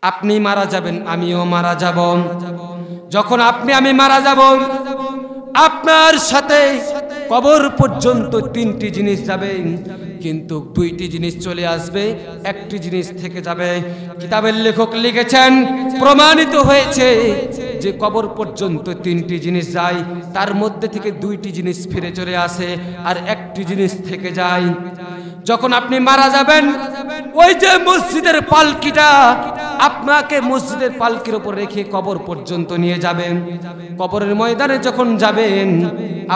আপনি মারা যাবেন, আমিও মারা যাব। যখন আপনি আমি মারা যাব, আপনার সাথে কবর পর্যন্ত তিনটি জিনিস যাবে, কিন্তু দুইটি জিনিস চলে আসবে, একটি জিনিস থেকে যাবে। কিতাবের লেখক লিখেছেন, প্রমাণিত হয়েছে যে কবর পর্যন্ত তিনটি জিনিস যায়, তার মধ্যে থেকে দুইটি জিনিস ফিরে চলে আসে আর একটি জিনিস থেকে যায়। যখন আপনি মারা যাবেন, ওই যে মসজিদের পালকিটা আপনাকে মসজিদের পালকির উপর রেখে কবর পর্যন্ত নিয়ে যাবেন। কবরের ময়দানে যখন যাবেন,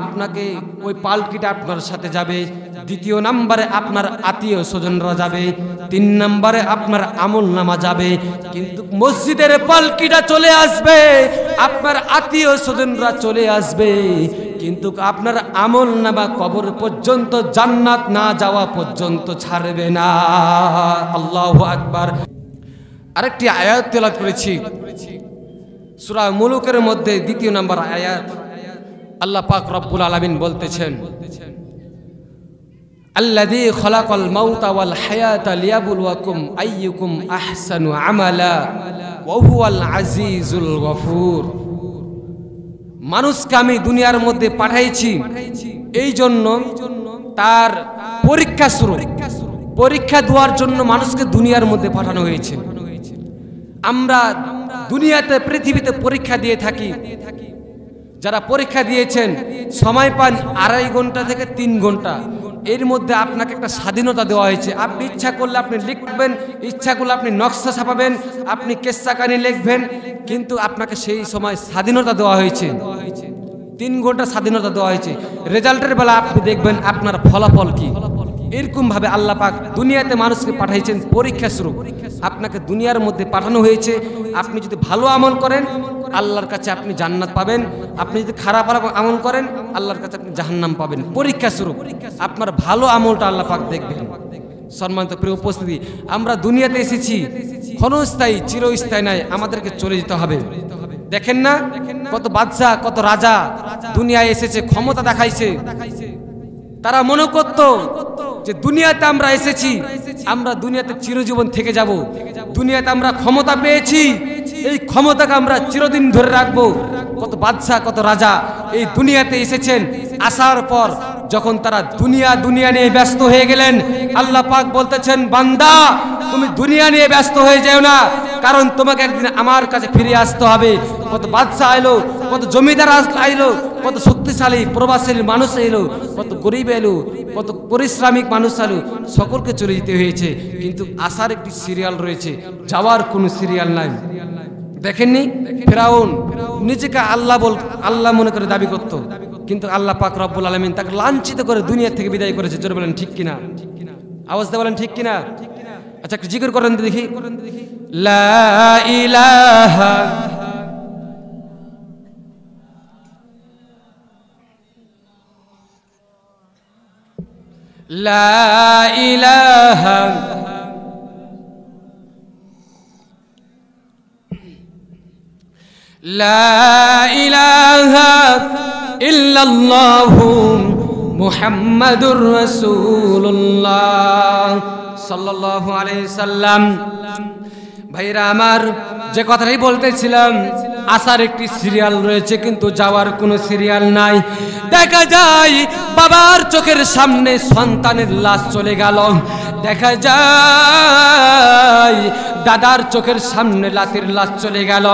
আপনাকে ওই পালকিটা আপনার সাথে যাবে। দ্বিতীয় নম্বরে আপনার আত্মীয় স্বজনরা যাবে, 3 নম্বরে আপনার আমলনামা যাবে। কিন্তু মসজিদের পালকিটা চলে আসবে, আপনার আত্মীয় স্বজনরা চলে আসবে, কিন্তু আপনার আমলনামা কবর পর্যন্ত, জান্নাত না যাওয়া পর্যন্ত ছাড়বে না। আল্লাহু আকবার। আরেকটি আয়াত তেলাওয়াত করেছি সূরা মুলুকের মধ্যে 2 নম্বর আয়াত। আল্লাহ পাক রব্বুল আলামিন বলতেছেন, আল্লাযী খালাকাল মাউতা ওয়াল হায়াতা লিয়াবলুয়াকুম আইয়ুকুম আহসানু আমালা ওয়া হুয়াল আজিজুল গফুর। মানুষকে আমি দুনিয়ার মধ্যে পাঠাইছি এই জন্য, তার পরীক্ষা শুরু, পরীক্ষা দেওয়ার জন্য মানুষকে দুনিয়ার মধ্যে পাঠানো হয়েছে। আমরা দুনিয়াতে, পৃথিবীতে পরীক্ষা দিয়ে থাকি। যারা পরীক্ষা দিয়েছেন সময় পান 2.5 ঘন্টা থেকে 3 ঘন্টা, এর মধ্যে আপনাকে একটা স্বাধীনতা দেওয়া হয়েছে। আপনি ইচ্ছা করলে আপনি লিখবেন, ইচ্ছা করলে আপনি নকশা ছাপাবেন, আপনি কেসা কানি লিখবেন, কিন্তু আপনাকে সেই সময় স্বাধীনতা দেওয়া হয়েছে। 3 ঘন্টা স্বাধীনতা দেওয়া হয়েছে। রেজাল্টের বেলা আপনি দেখবেন আপনার ফলাফল কি। এরকম ভাবে আল্লাহ পাক দুনিয়াতে মানুষকে পাঠাইছেন পরীক্ষা স্বরূপ। আপনাকে দুনিয়ার মধ্যে পাঠানো হয়েছে, আপনি যদি ভালো আমল করেন আল্লাহর কাছে আপনি জান্নাত পাবেন, আপনি যদি খারাপ আমল করেন আল্লাহর কাছে আপনি জাহান্নাম পাবেন। পরীক্ষা স্বরূপ আপনার ভালো আমলটা আল্লাহ পাক দেখবেন। সম্মানিত প্রিয় উপস্থিতি, আমরা দুনিয়াতে এসেছি ক্ষণস্থায়ী, চিরস্থায়ী নয়, আমাদেরকে চলে যেতে হবে। দেখেন না কত বাদশা, কত রাজা দুনিয়ায় এসেছে, ক্ষমতা দেখাইছে। তারা মনে করত যে দুনিয়াতে আমরা এসেছি, আমরা দুনিয়াতে চিরজীবন থেকে যাব, দুনিয়াতে আমরা ক্ষমতা পেয়েছি, এই ক্ষমতাকে আমরা চিরদিন ধরে রাখবো। কত বাদশা, কত রাজা এই দুনিয়াতে এসেছেন, আসার পর যখন তারা দুনিয়া নিয়ে ব্যস্ত হয়ে গেলেন, আল্লাহ পাক বলতেছেন, বান্দা তুমি দুনিয়া নিয়ে ব্যস্ত হয়ে যাও না, কারণ তোমাকে একদিন আমার কাছে ফিরে আসতে হবে। কত বাদশা আইলো, কত জমিদার আইলো, কত শক্তিশালী প্রভাবশালী মানুষ এলো, কত গরিব এলো, কত পরিশ্রমিক মানুষ এলো, সকলকে চলে যেতে হয়েছে। কিন্তু আসার একটি সিরিয়াল রয়েছে, যাওয়ার কোনো সিরিয়াল নাই। দেখেননি ফেরাউন নিজেকে আল্লাহ মনে করে দাবি করত, কিন্তু আল্লাহ পাক রব্বুল আলামিন তাকে লাঞ্ছিত করে দুনিয়া থেকে বিদায় করেছে। জোরে বলেন ঠিক কিনা? আওয়াজ দিয়ে বলেন ঠিক কিনা? আচ্ছা একটু জিকির করেন দেখি, লা ইলাহা লা ইলাহা লা ইলাহা ইল্লাল্লাহু মুহাম্মাদুর রাসূলুল্লাহ সাল্লাল্লাহু আলাইহি সাল্লাম। ভাইরা আমার, যে কথাটাই বলতেছিলাম, আসার একটি সিরিয়াল রয়েছে কিন্তু যাওয়ার কোনো সিরিয়াল নাই। দেখা যায় বাবার চোখের সামনে সন্তানের লাশ চলে গেল, দেখা যায় দাদার চোখের সামনে লাতির লাশ চলে গেল,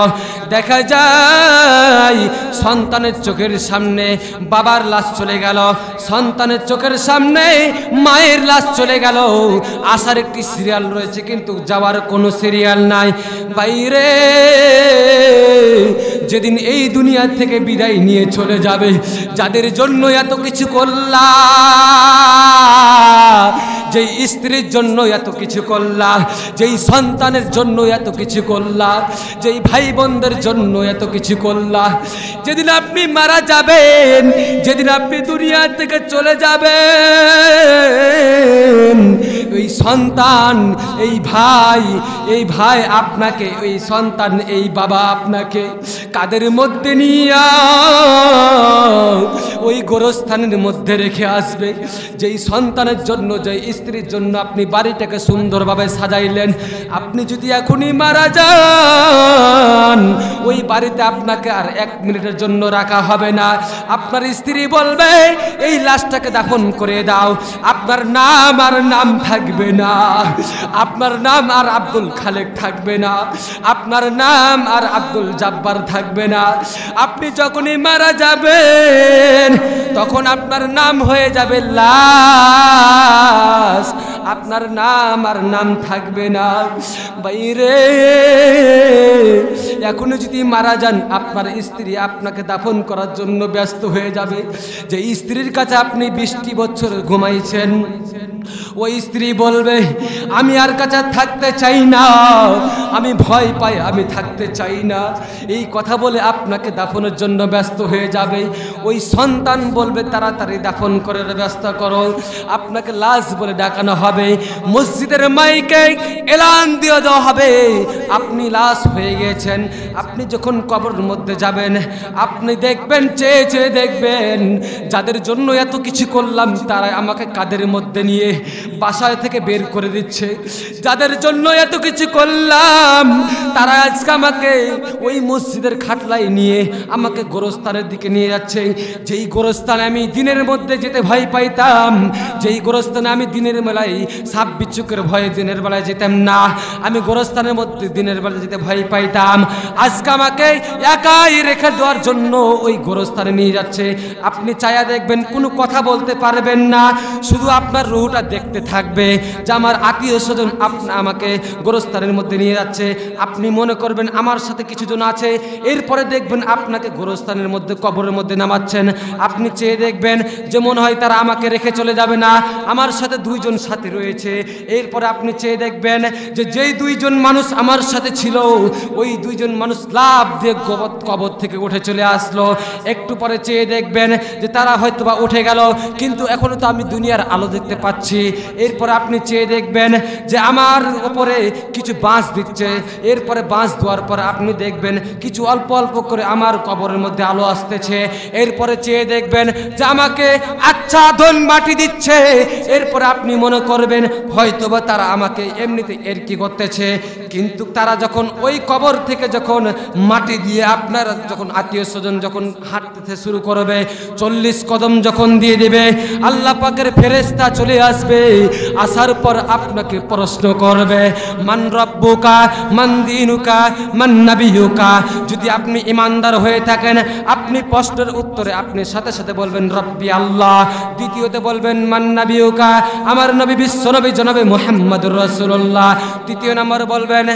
দেখা যায় সন্তানের চোখের সামনে বাবার লাশ চলে গেল, সন্তানের চোখের সামনে মায়ের লাশ চলে গেল। আসার একটি সিরিয়াল রয়েছে কিন্তু যাওয়ার কোনো সিরিয়াল নাই। বাইরে যেদিন এই দুনিয়া থেকে বিদায় নিয়ে চলে যাবে, যাদের জন্য এত কিছু করলা, যেই স্ত্রীর জন্য এত কিছু করলা, যেই সন্তানের জন্য এত কিছু করলা, যেই ভাই বোনদের জন্য এত কিছু করলা, যেদিন আপনি মারা যাবেন, যেদিন আপনি দুনিয়া থেকে চলে যাবেন, ওই সন্তান, এই ভাই আপনাকে, ওই সন্তান, এই বাবা আপনাকে কাদের মধ্যে নিয়ে ওই গোরস্থানের মধ্যে রেখে আসবে। যেই সন্তানের জন্য, যেই স্ত্রীর জন্য আপনি বাড়িটাকে সুন্দরভাবে সাজাইলেন, আপনি যদি এখনই মারা যান, ওই বাড়িতে আপনাকে আর 1 মিনিটের জন্য রাখা হবে না। আপনার স্ত্রী বলবে এই লাশটাকে দাফন করে দাও। আপনার নাম আর নাম থাকবে না, আপনার নাম আর আব্দুল খালেক থাকবে না, আপনার নাম আর আব্দুল জব্বার থাকবে না। আপনি যখনই মারা যাবেন তখন আপনার নাম হয়ে যাবে লাশ, আপনার নাম আর নাম থাকবে না। বাইরে এখনো যদি মারা যান, আপনার স্ত্রী আপনাকে দাফন করার জন্য ব্যস্ত হয়ে যাবে। যে স্ত্রীর কাছে আপনি 20টি বছর ঘুমাইছেন, ওই স্ত্রী বলবে আমি আর কাছে থাকতে চাই না, আমি ভয় পাই, আমি থাকতে চাই না। এই কথা বলে আপনাকে দাফনের জন্য ব্যস্ত হয়ে যাবে। ওই সন্তান বলবে তাড়াতাড়ি দাফন করে ব্যস্ত করো। আপনাকে লাশ বলে ডাকানো হবে, মসজিদের মাইকে এলান দিয়ে দেওয়া হবে আপনি লাশ হয়ে গেছেন। আপনি যখন কবরের মধ্যে যাবেন, আপনি দেখবেন, চেয়ে চেয়ে দেখবেন যাদের জন্য এত কিছু করলাম তারা আমাকে কাদের মধ্যে নিয়ে বাসায় থেকে বের করে দিচ্ছে। যাদের জন্য এত কিছু করলাম তারা আজকে আমাকে ওই মসজিদের খাটলাই নিয়ে আমাকে গোরস্থানের দিকে নিয়ে যাচ্ছে। যেই গোরস্থানে আমি দিনের মধ্যে যেতে ভয় পাইতাম, যেই গোরস্থানে আমি দিনের বেলায় সাপ বিচ্ছুকের ভয়ে দিনের বেলায় যেতাম না, আমি গোরস্থানের মধ্যে দিনের বেলায় যেতে ভয় পাইতাম, আজকে আমাকে একাই রেখে দেওয়ার জন্য ওই গোরস্থানে নিয়ে যাচ্ছে। আপনি চায়া দেখবেন, কোনো কথা বলতে পারবেন না, শুধু আপনার রুহটা দেখতে থাকবে যে আমার আত্মীয় স্বজন আমাকে গোরস্থানের মধ্যে নিয়ে যাচ্ছে। আপনি মনে করবেন আমার সাথে কিছু জন আছে, এরপরে দেখবেন আপনাকে গোরস্থানের মধ্যে কবরের মধ্যে নামাচ্ছেন। আপনি চেয়ে দেখবেন যে মনে হয় তারা আমাকে রেখে চলে যাবে না, আমার সাথে 2 জন সাথী রয়েছে। এরপরে আপনি চেয়ে দেখবেন যে যেই 2 জন মানুষ আমার সাথে ছিল, ওই 2 জন মানুষ লাভ দিয়ে কবর থেকে উঠে চলে আসলো। একটু পরে চেয়ে দেখবেন যে তারা হয়তো বা উঠে গেল, কিন্তু এখনো তো আমি দুনিয়ার আলো দেখতে পাচ্ছি। এরপরে আপনি চেয়ে দেখবেন যে আমার উপরে কিছু বাঁশ দিচ্ছে। এরপরে বাঁশ দেওয়ার পর আপনি দেখবেন কিছু অল্প অল্প করে আমার কবরের মধ্যে আলো আসতেছে। এরপরে চেয়ে দেখবেন যে আমাকে আচ্ছাদন মাটি দিচ্ছে। এরপরে আপনি মনে করবেন হয়তোবা তারা আমাকে এমনিতে এর কি করতেছে, কিন্তু তারা যখন ওই কবর থেকে যখন মাটি দিয়ে আপনার যখন আত্মীয় স্বজন যখন হাঁটতে শুরু করবে, 40 কদম যখন দিয়ে দেবে, আল্লাহ পাকের ফেরেশতা চলে আসবে। আসার পর আপনাকে প্রশ্ন করবে মান রব্বুকা মান দীনুকা মান নবিয়ুকা। যদি আপনি ইমানদার হয়ে থাকেন, আপনি প্রশ্নের উত্তরে আপনি সাথে সাথে বলবেন রব্বি আল্লাহ। দ্বিতীয়তে বলবেন মান নবিয়ুকা, আমার নবী বিশ্ব নবী জনাবে মুহাম্মদুর রাসূলুল্লাহ। তৃতীয় নম্বর বলবেন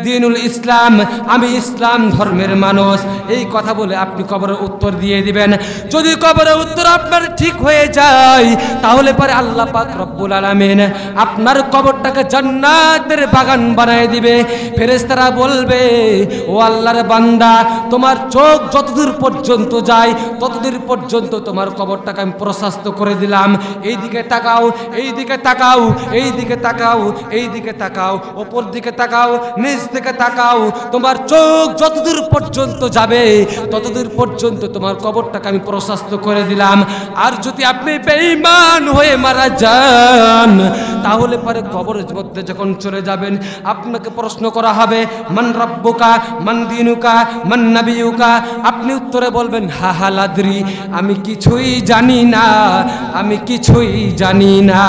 দ্বীনুল ইসলাম, আমি ইসলাম ধর্মের মানুষ। এই কথা বলে আপনি কবরের উত্তর দিয়ে দিবেন। যদি কবরের উত্তর আপনার ঠিক হয়ে যায়, তাহলে পরে আল্লাহ পাক রব্বুল আলামিন আপনার কবরটাকে জান্নাতের বাগান বানায় দিবে। ফেরেশতারা বলবে ও আল্লাহর বান্দা, তোমার চোখ যতদূর পর্যন্ত যায় ততদূর পর্যন্ত তোমার কবরটাকে আমি প্রশস্ত করে দিলাম। এই দিকে তাকাও, এই দিকে তাকাও, এই দিকে তাকাও, এই দিকে তাকাও, ওপর দিকে তাকাও, নিচ দিকে তাকাও। তোমার চোখ যতদূর পর্যন্ত যাবে ততদূর পর্যন্ত তোমার কবরটাকে আমি প্রশস্ত করে দিলাম। আর যদি আপনি বেঈমান হয়ে মারা যান, তাহলে পরে কবরের মধ্যে যখন চলে যাবেন, আপনাকে প্রশ্ন করা হবে মান রব্বুকা মান দীনুকা মান নবিয়ুকা। আপনি উত্তরে বলবেন হা হা লাদরি, আমি কিছুই জানি না, আমি কিছুই জানি না।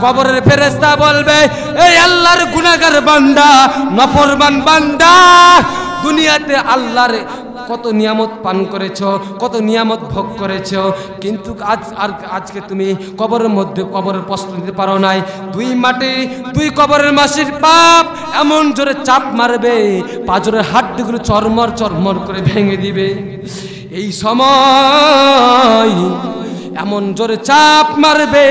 কবরের ফেরেশতা বলবে এই আল্লাহর গুনাহগার বান্দা, নফরমান বান্দা, দুনিয়াতে আল্লাহর কত নিয়ামত পান করেছ, কত নিয়ামত ভোগ করেছ, কিন্তু আজকে তুমি কবরের মধ্যে কবরের প্রশ্ন দিতে পারো নাই। 2 মাটি 2 কবরের মাসির পাপ এমন জোরে চাপ মারবে, পাঁজরের হাড্ডিগুলো চরমর চরমর করে ভেঙে দিবে। এই সময় এমন জোরে চাপ মারবে,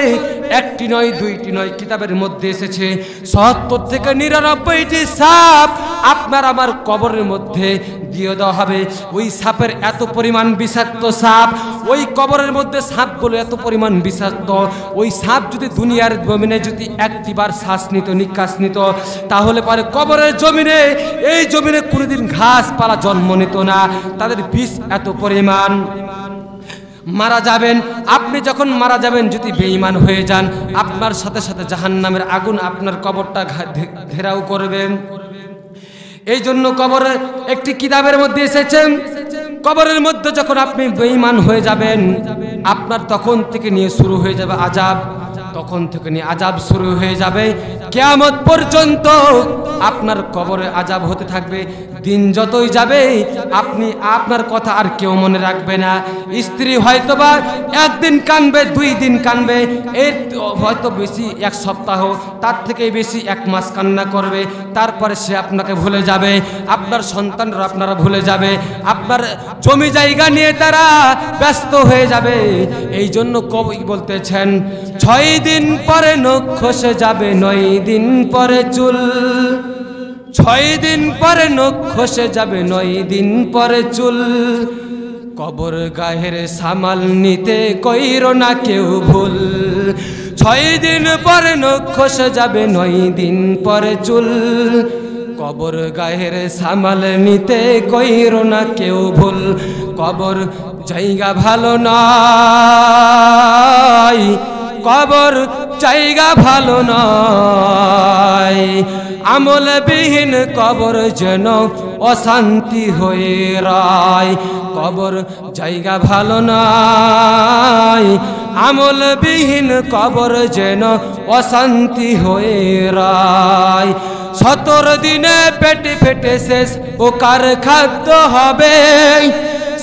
1টি নয় 2টি নয়, কিতাবের মধ্যে এসেছে ৭০ থেকে ৯৯টি সাপ আপনার আমার কবরের মধ্যে দিয়ে দেওয়া হবে। ওই সাপের এত পরিমাণ বিষাক্ত সাপ, ওই কবরের মধ্যে সাপগুলো এত পরিমাণ বিষাক্ত, ওই সাপ যদি দুনিয়ার জমিনে যদি একটিবার শ্বাস নিত, নিঃশ্বাস নিত, তাহলে পরে কবরের জমিনে, এই জমিনে কোনোদিন ঘাস পালা জন্ম নিত না। তাদের বিষ এত পরিমাণ। মারা যাবেন। আপনি যখন মারা যাবেন যদি বেঈমান হয়ে যান, আপনার সাথে সাথে জাহান্নামের আগুন আপনার কবরটা ঘেরাও করবেন। এই জন্য কবরের একটি কিতাবের মধ্যে এসেছে, কবরের মধ্যে যখন আপনি বেঈমান হয়ে যাবেন, আপনার তখন থেকে নিয়ে শুরু হয়ে যাবে আযাব, তখন থেকে নিয়ে আযাব শুরু হয়ে যাবে কিয়ামত পর্যন্ত আপনার কবরে আযাব হতে থাকবে। দিন যতই যাবে আপনি আপনার কথা আর কেউ মনে রাখবে না। স্ত্রী হয়তোবা একদিন কাঁদবে, 2 দিন কাঁদবে, এর হয়তো বেশি 1 সপ্তাহ, তার থেকে বেশি 1 মাস কান্না করবে, তারপরে সে আপনাকে ভুলে যাবে। আপনার সন্তানরা আপনারা ভুলে যাবে, আপনার জমি জায়গা নিয়ে তারা ব্যস্ত হয়ে যাবে। এই জন্য কবি বলতেছেন 6 দিন পরে নখ খসে যাবে, 9 দিন পরে চুল। 6 দিন পরে নখ খসে যাবে, 9 দিন পরে চুল। কবর গায়ের সামাল নিতে কইরো না কেউ ভুল। 6 দিন পরে নখ খসে যাবে, 9 দিন পরে চুল। কবর গায়ের সামাল নিতে কইরো না কেউ ভুল। কবর জায়গা ভালো নয়, কবর জায়গা ভালো নয়। আমলবিহীন কবর যেন অশান্তি হয়ে রয়। কবর জায়গা ভালো নয়, আমলবিহীন কবর যেন অশান্তি হয়ে রয়। 17 দিনে পেটে পেটে শেষ পোকার খাদ্য হবে।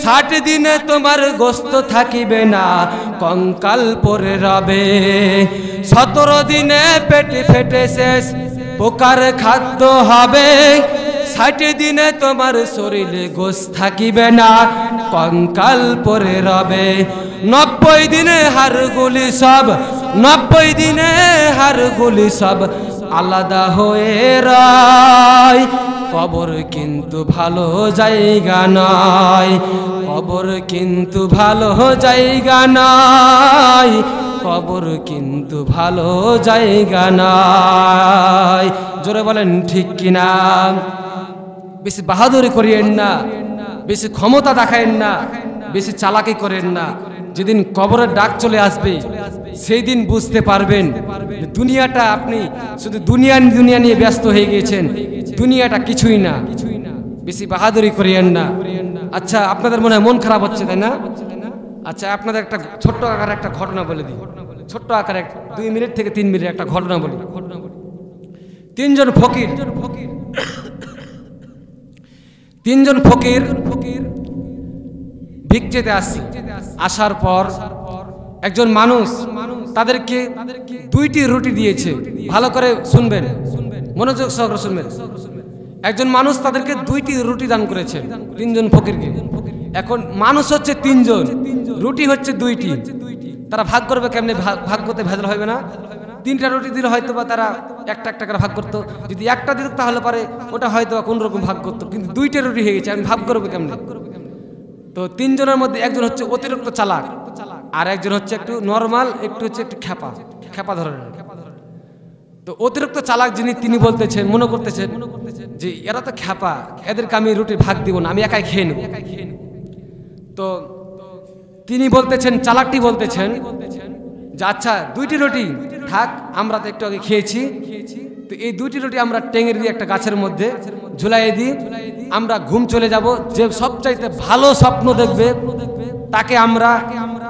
60 দিনে তোমার গোস্ত থাকিবে না, কঙ্কাল পরে রবে। 17 দিনে পেটে পেটে শেষ পোকার খাদ্য হবে। 60 দিনে তোমার শরীরে গোস্ত থাকিবে না, কঙ্কাল পরে রবে। 90 দিনে হাড়গুলি সব, 90 দিনে হাড়গুলি সব আলাদা হয়ে রয়। কবর কিন্তু ভালো জায়গা নয়, কবর কিন্তু ভালো জায়গা নয়, কবর কিন্তু ভালো জায়গা নয়। জোরে বলেন ঠিক কিনা? বেশি বাহাদুরি করিয়েন না, বেশি ক্ষমতা দেখায়েন না, বেশি চালাকি করেন না। যেদিন কবরের ডাক চলে আসবে সেই দিন বুঝতে পারবেন দুনিয়াটা, আপনি শুধু দুনিয়া নিয়ে ব্যস্ত হয়ে গিয়েছেন, দুনিয়াটা কিছুই না। বেশি বাহাদুরি করিয়েন না। আচ্ছা, আপনাদের মনে হয় মন খারাপ হচ্ছে, তাই না? আচ্ছা, আপনাদের একটা ছোট্ট আকারে একটা ঘটনা বলে দিই, ছোট্ট আকারে 2 মিনিট থেকে 3 মিনিট একটা ঘটনা বলি। 3 জন ফকির, 3 জন ফকির ভিক্ষেতে আসছে। আসার পর একজন মানুষ তাদেরকে 2টি রুটি দিয়েছে। ভালো করে শুনবেন, মনোযোগ সহকারে শুনবেন। একজন মানুষ তাদেরকে 2টি রুটি দান করেছে 3 জন ফকিরকে। এখন মানুষ হচ্ছে 3 জন, রুটি হচ্ছে 2টি। তারা ভাগ করবে কেমনে? ভাগ করতে ভেজাল হবে না? 3টা রুটি দিলে হয়তো বা তারা একটা একটা করে ভাগ করতো। যদি একটা দিত তাহলে পারে ওটা হয়তো কোন রকম ভাগ করতো, কিন্তু 2টা রুটি হয়ে গেছে, আমি ভাগ করবো কেমনে? তো 3 জনের মধ্যে একজন হচ্ছে অতিরিক্ত চালাক, আর একজন হচ্ছে একটু নরমাল, একটু হচ্ছে একটু খেপা ধরনের। তো অতিরিক্ত চালাক যিনি, তিনি বলতেছেন, মনে করতেছেন যে এরা তো খেপা, এদেরকে আমি রুটি ভাগ দিব না, আমি একাই খেয়ে নেব। তো তিনি বলতেছেন, চালাকটি বলতেছেন যে আচ্ছা 2টি রুটি থাক, আমরা তো একটু আগে খেয়েছি, তো এই 2টি রুটি আমরা টেঙের দিয়ে একটা গাছের মধ্যে ঝুলাই দিই, আমরা ঘুম চলে যাব। যে সবচাইতে ভালো স্বপ্ন দেখবে তাকে আমরা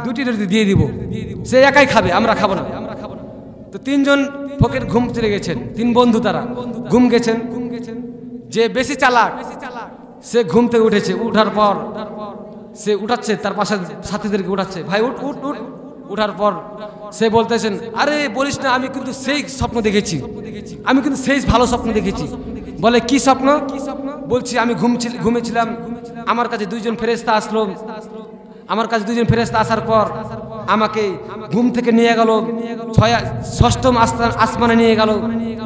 2টি রুটি দিয়ে দিব, সে একাই খাবে, আমরা খাবো না। তো 3 জন ফকির ঘুম চলে গেছেন, 3 বন্ধু তারা ঘুম গেছেন। যে বেশি চালাক সে ঘুম থেকে উঠেছে, উঠার পর সে উঠাচ্ছে তার পাশে সাথীদেরকে উঠাচ্ছে, ভাই উঠ উঠ উঠ। উঠার পর সে বলতেছেন, আরে বলিস না, আমি কিন্তু সেই স্বপ্ন দেখেছি, আমি কিন্তু সেই ভালো স্বপ্ন দেখেছি। বলে কি স্বপ্ন? বলছি আমি ঘুমেছিলাম, আমার কাছে 2 জন ফেরেশতা আসলো। আমার কাছে 2 জন ফেরেশতা আসার পর আমাকে ঘুম থেকে নিয়ে গেল, 6ম আসমানে নিয়ে গেল।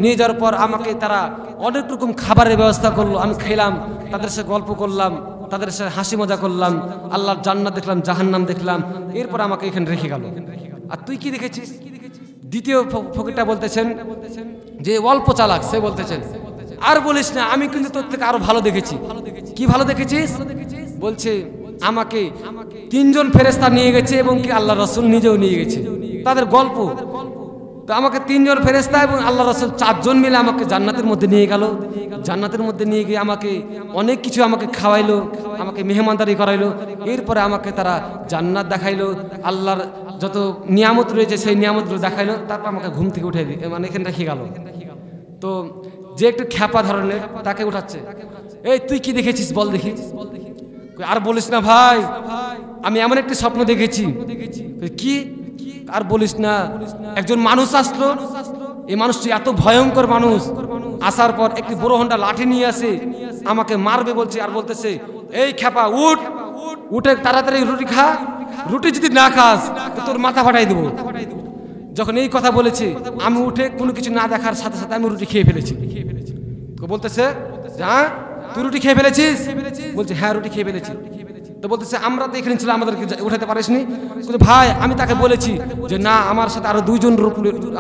নিয়ে যাওয়ার পর আমাকে তারা অনেক রকম খাবারের ব্যবস্থা করলো, আমি খেলাম, তাদের সাথে গল্প করলাম, তাদের সাথে হাসি মজা করলাম, আল্লাহর জান্নাত দেখলাম, জাহান্নাম দেখলাম, এরপর আমাকে এখানে রেখে গেল। আর তুই কি দেখেছিস? দ্বিতীয় ফকিরটা বলতেছেন যে অল্প চালাক, সে বলতেছেন, আর বলিস না, আমি কিন্তু তোর থেকে আরো ভালো দেখেছি। কি ভালো দেখেছিস? বলছে আমাকে 3 জন ফেরেশতা নিয়ে গেছে এবং কি আল্লাহ রাসূল নিজেও নিয়ে গেছে, তাদের গল্প। তো আমাকে 3 জন ফেরেশতা এবং আল্লাহ রাসূল 4 জন মিলে আমাকে জান্নাতের মধ্যে নিয়ে গেল। জান্নাতের মধ্যে নিয়ে গিয়ে আমাকে অনেক কিছু আমাকে খাওয়াইলো, আমাকে মেহমানদারি করাইলো। এরপরে আমাকে তারা জান্নাত দেখাইলো, আল্লাহর যত নিয়ামত রয়েছে সেই নিয়ামতগুলো দেখাইলো। তারপর আমাকে ঘুম থেকে উঠে মানে এখানে রেখে গেল। তো যে একটু খ্যাপা ধরনের তাকে উঠাচ্ছে, এই তুই কি দেখেছিস বল দেখি। আর বলিস না ভাই, আমি এমন একটি স্বপ্ন দেখেছি। কি? আর বলিস না, একজন মানুষ আসলো, এই মানুষটি এত ভয়ঙ্কর মানুষ, আসার পর একটি বড় হন্ডা লাঠি নিয়ে আসে, আমাকে মারবে বলছে। আর বলতেছে, এই খ্যাপা উঠ, উঠে তাড়াতাড়ি রুটি খা, রুটি যদি না খাস তো তোর মাথা ফাটাই দেবো। যখন এই কথা বলেছে, আমি উঠে কোনো কিছু না দেখার সাথে সাথে আমি রুটি খেয়ে ফেলেছি। তো বলতেছে, হ্যাঁ তুই রুটি খেয়ে ফেলেছিস? বলছে হ্যাঁ রুটি খেয়ে ফেলেছি। তো বলতেছে, আমরা তো এখানে ছিলাম, আমাদেরকে উঠাতে পারিসনি? ভাই আমি তাকে বলেছি যে না, আমার সাথে আরো 2 জন,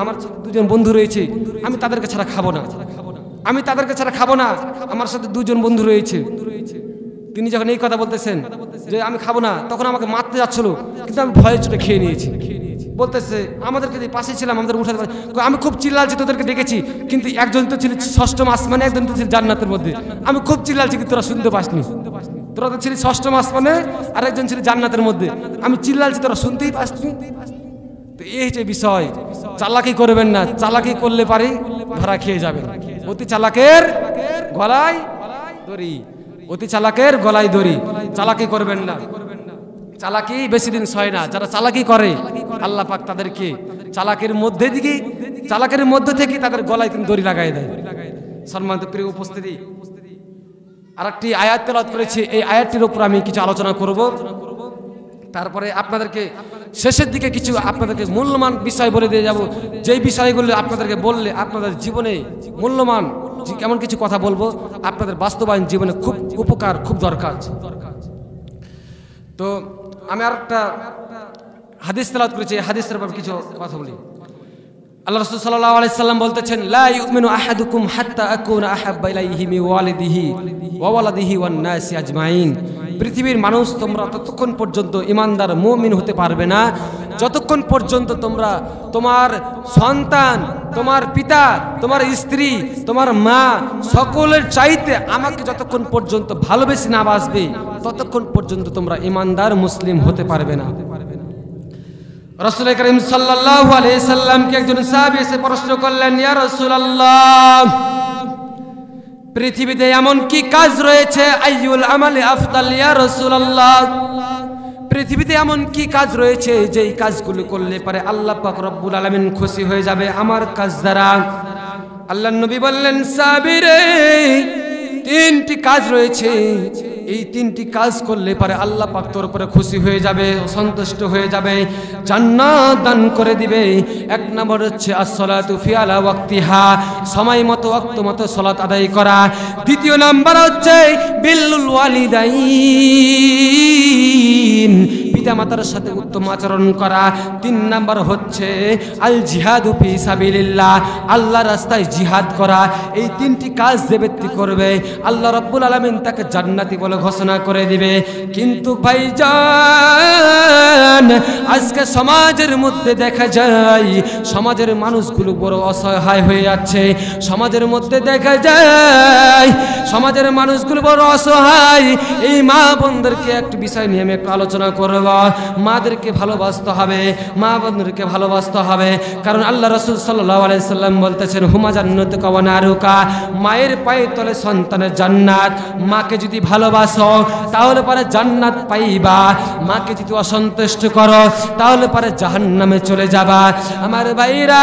আমার 2 জন বন্ধু রয়েছে, আমি তাদেরকে ছাড়া খাবো না, আমি তাদেরকে ছাড়া খাবো না, আমার সাথে 2 জন বন্ধু রয়েছে। তিনি যখন এই কথা বলতেছেন যে আমি খাবো না, তখন আমাকে মারতে যাচ্ছিল, কিন্তু আমি ভয়ে চোটে খেয়ে নিয়েছি। বলতেছে, আমাদেরকে পাশে ছিলাম, আমাদের উঠাতে পারি। আমি খুব চিল্লালছি, তোদেরকে ডেকেছি, কিন্তু একজন তো ছিল 6ম আসমানে, একজন তো ছিল জান্নাতের মধ্যে। আমি খুব চিল্লালছি, কিন্তু তোরা শুনতে পাসনি। তোরা তো ছিলি 6ম আসমানে, আর একজন ছিল জান্নাতের মধ্যে। আমি চিল্লালছি, তোরা শুনতেই পাসনি। তো এই যে বিষয়, চালাকি করবেন না, চালাকি করলে পারে ধরা খেয়ে যাবেন। অতি চালাকের গলায় দড়ি, অতি চালাকের গলায় দড়ি। চালাকি করবেন না, চালাকি বেশি দিন সয় না। যারা চালাকি করে আল্লাহ পাক তাদেরকে চালাকের মধ্যে থেকে তাদের গলায় কিন্তু দড়ি লাগাই দেয়। সম্মানিত প্রিয় উপস্থিতি, আরেকটি আয়াত তেলাওয়াত করেছি, এই আয়াতটির উপর আমি কিছু আলোচনা করব। তারপরে আপনাদেরকে শেষের দিকে কিছু আপনাদেরকে মূল্যবান বিষয় বলে দিয়ে যাব, যেই বিষয়গুলো আপনাদেরকে বললে আপনাদের জীবনে মূল্যবান এমন কিছু কথা বলবো, আপনাদের বাস্তবায়ন জীবনে খুব উপকার, খুব দরকার। তো আমি আরেকটা হাদিস তেলাওয়াত করেছি, হাদিসের ব্যাপারে কিছু কথা বলি। আল্লাহ রাসূল সাল্লাল্লাহু আলাইহি সাল্লাম বলতেছেন, লা ইউমিনু আহাদুকুম হাত্তা আকুনা আহাব্বা ইলাইহি মিন ওয়ালিদিহি ওয়া ওয়ালাদিহি ওয়ান নাসি আজমাইন। পৃথিবীর মানুষ তোমরা ততক্ষণ পর্যন্ত ঈমানদার মুমিন হতে পারবে না যতক্ষণ পর্যন্ত তোমরা তোমার সন্তান, তোমার পিতা, তোমার স্ত্রী, তোমার মা সকলের চাইতে আমাকে যতক্ষণ পর্যন্ত ভালোবেসে না বাসবে ততক্ষণ পর্যন্ত তোমরা ঈমানদার মুসলিম হতে পারবে না। রাসূল করিম সাল্লাল্লাহু আলাইহি সাল্লামকে একজন সাহাবী এসে প্রশ্ন করলেন, ইয়া রাসূলুল্লাহ, পৃথিবীতে এমন কি কাজ রয়েছে, আইয়ুল আমালি আফদাল ইয়া রাসূলুল্লাহ, পৃথিবীতে এমন কি কাজ রয়েছে যেই কাজগুলো করলে পারে আল্লাহ পাক রব্বুল আলামিন খুশি হয়ে যাবে আমার কাজ দ্বারা? আল্লাহর নবী বললেন, সাহাবী রে, 3টি কাজ রয়েছে, এই 3টি কাজ করলে পারে আল্লাহ পাক তোর উপরে খুশি হয়ে যাবে, সন্তুষ্ট হয়ে যাবে, জান্নাত দান করে দিবে। 1 নম্বর হচ্ছে as-সালাতু ফি আলা ওয়াক্তিহা, সময় মতো ওয়াক্ত মতো সালাত আদায় করা। 2 নম্বর হচ্ছে বিল্লুল ওয়ালিদাইন, পিতামাতার সাথে উত্তম আচরণ করা। 3 নম্বর হচ্ছে আল জিহাদু ফি সাবিলিল্লাহ, আল্লাহর রাস্তায় জিহাদ করা। এই 3টি কাজ যে ব্যক্তি করবে আল্লাহ রাব্বুল আলামিন তাকে জান্নাতি বলে ঘোষণা করে দিবে। কিন্তু ভাইজান, আজকে সমাজের মধ্যে দেখা যায় সমাজের মানুষগুলো বড় অসহায় হয়ে যাচ্ছে। সমাজের মধ্যে দেখা যায় সমাজের মানুষগুলো বড় অসহায়। এই মা বোনদেরকে একটু বিষয় নিয়ে আমি একটু আলোচনা করব। মাদেরকে ভালোবাসতে হবে, মা বোনদেরকে ভালোবাসতে হবে, কারণ আল্লাহ রাসূল সাল্লাল্লাহু আলাইহি সাল্লাম বলতেছেন, হুমা জান্নাতুকা ওয়া নারুকা, মায়ের পায়ে তলে সন্তানের জান্নাত। মাকে যদি ভালোবাসো তাহলে পরে জান্নাত পাইবা, মাকে যদি অসন্তুষ্ট করো তাহলে পরে জাহান্নামে চলে যাবা। আমার ভাইরা,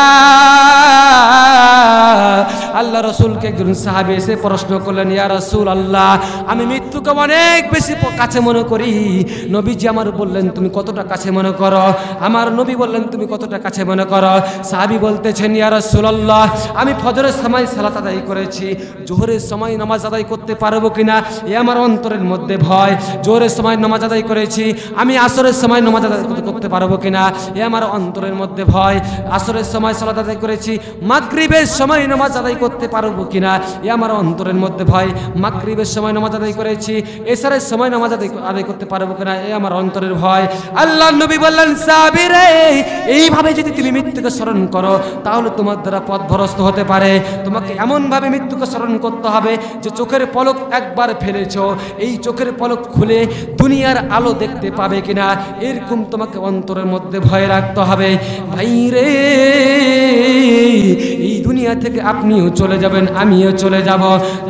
আল্লাহ রাসূলকে একজন সাহাবী এসে প্রশ্ন করলেন, ইয়া রাসূলুল্লাহ, আমি মৃত্যুকে অনেক বেশি কাছে মনে করি। নবীজি আমার বললেন, বললেন তুমি কতটা কাছে মনে করো, আমার নবী বললেন তুমি কতটা কাছে মনে করো। সাহাবী বলতেছেন ইয়া রাসূলুল্লাহ, আমি ফজরের সময় সালাত আদায় করেছি, জোহরের সময় নামাজ আদায় করতে পারবো কিনা এ আমার অন্তরের মধ্যে ভয়। জোহরের সময় নামাজ আদায় করেছি, আমি আসরের সময় নামাজ আদায় করতে পারবো কিনা এ আমার অন্তরের মধ্যে ভয়। আসরের সময় সালাত আদায় করেছি, মাগরিবের সময় নামাজ আদায় করতে পারবো কিনা এ আমার অন্তরের মধ্যে ভয়। মাগরিবের সময় নামাজ আদায় করেছি, এশারের সময় নামাজ আদায় করতে পারবো কিনা এ আমার অন্তরের ভয়। আল্লাহর নবী বললেন সাহাবী রে, এইভাবে যদি তুমি মৃত্যুকে স্মরণ করো তাহলে তোমার দ্বারা পথভ্রষ্ট হতে পারে। তোমাকে এমনভাবে মৃত্যুকে স্মরণ করতে হবে যে চোখের পলক একবার ফেলেছো, এই চোখের পলক খুলে দুনিয়ার আলো দেখতে পাবে কিনা এরকম তোমাকে অন্তরের মধ্যে ভয় রাখতে হবে। ভাই রে, এই দুনিয়া থেকে আপনিও চলে যাবেন, আমিও চলে যাব।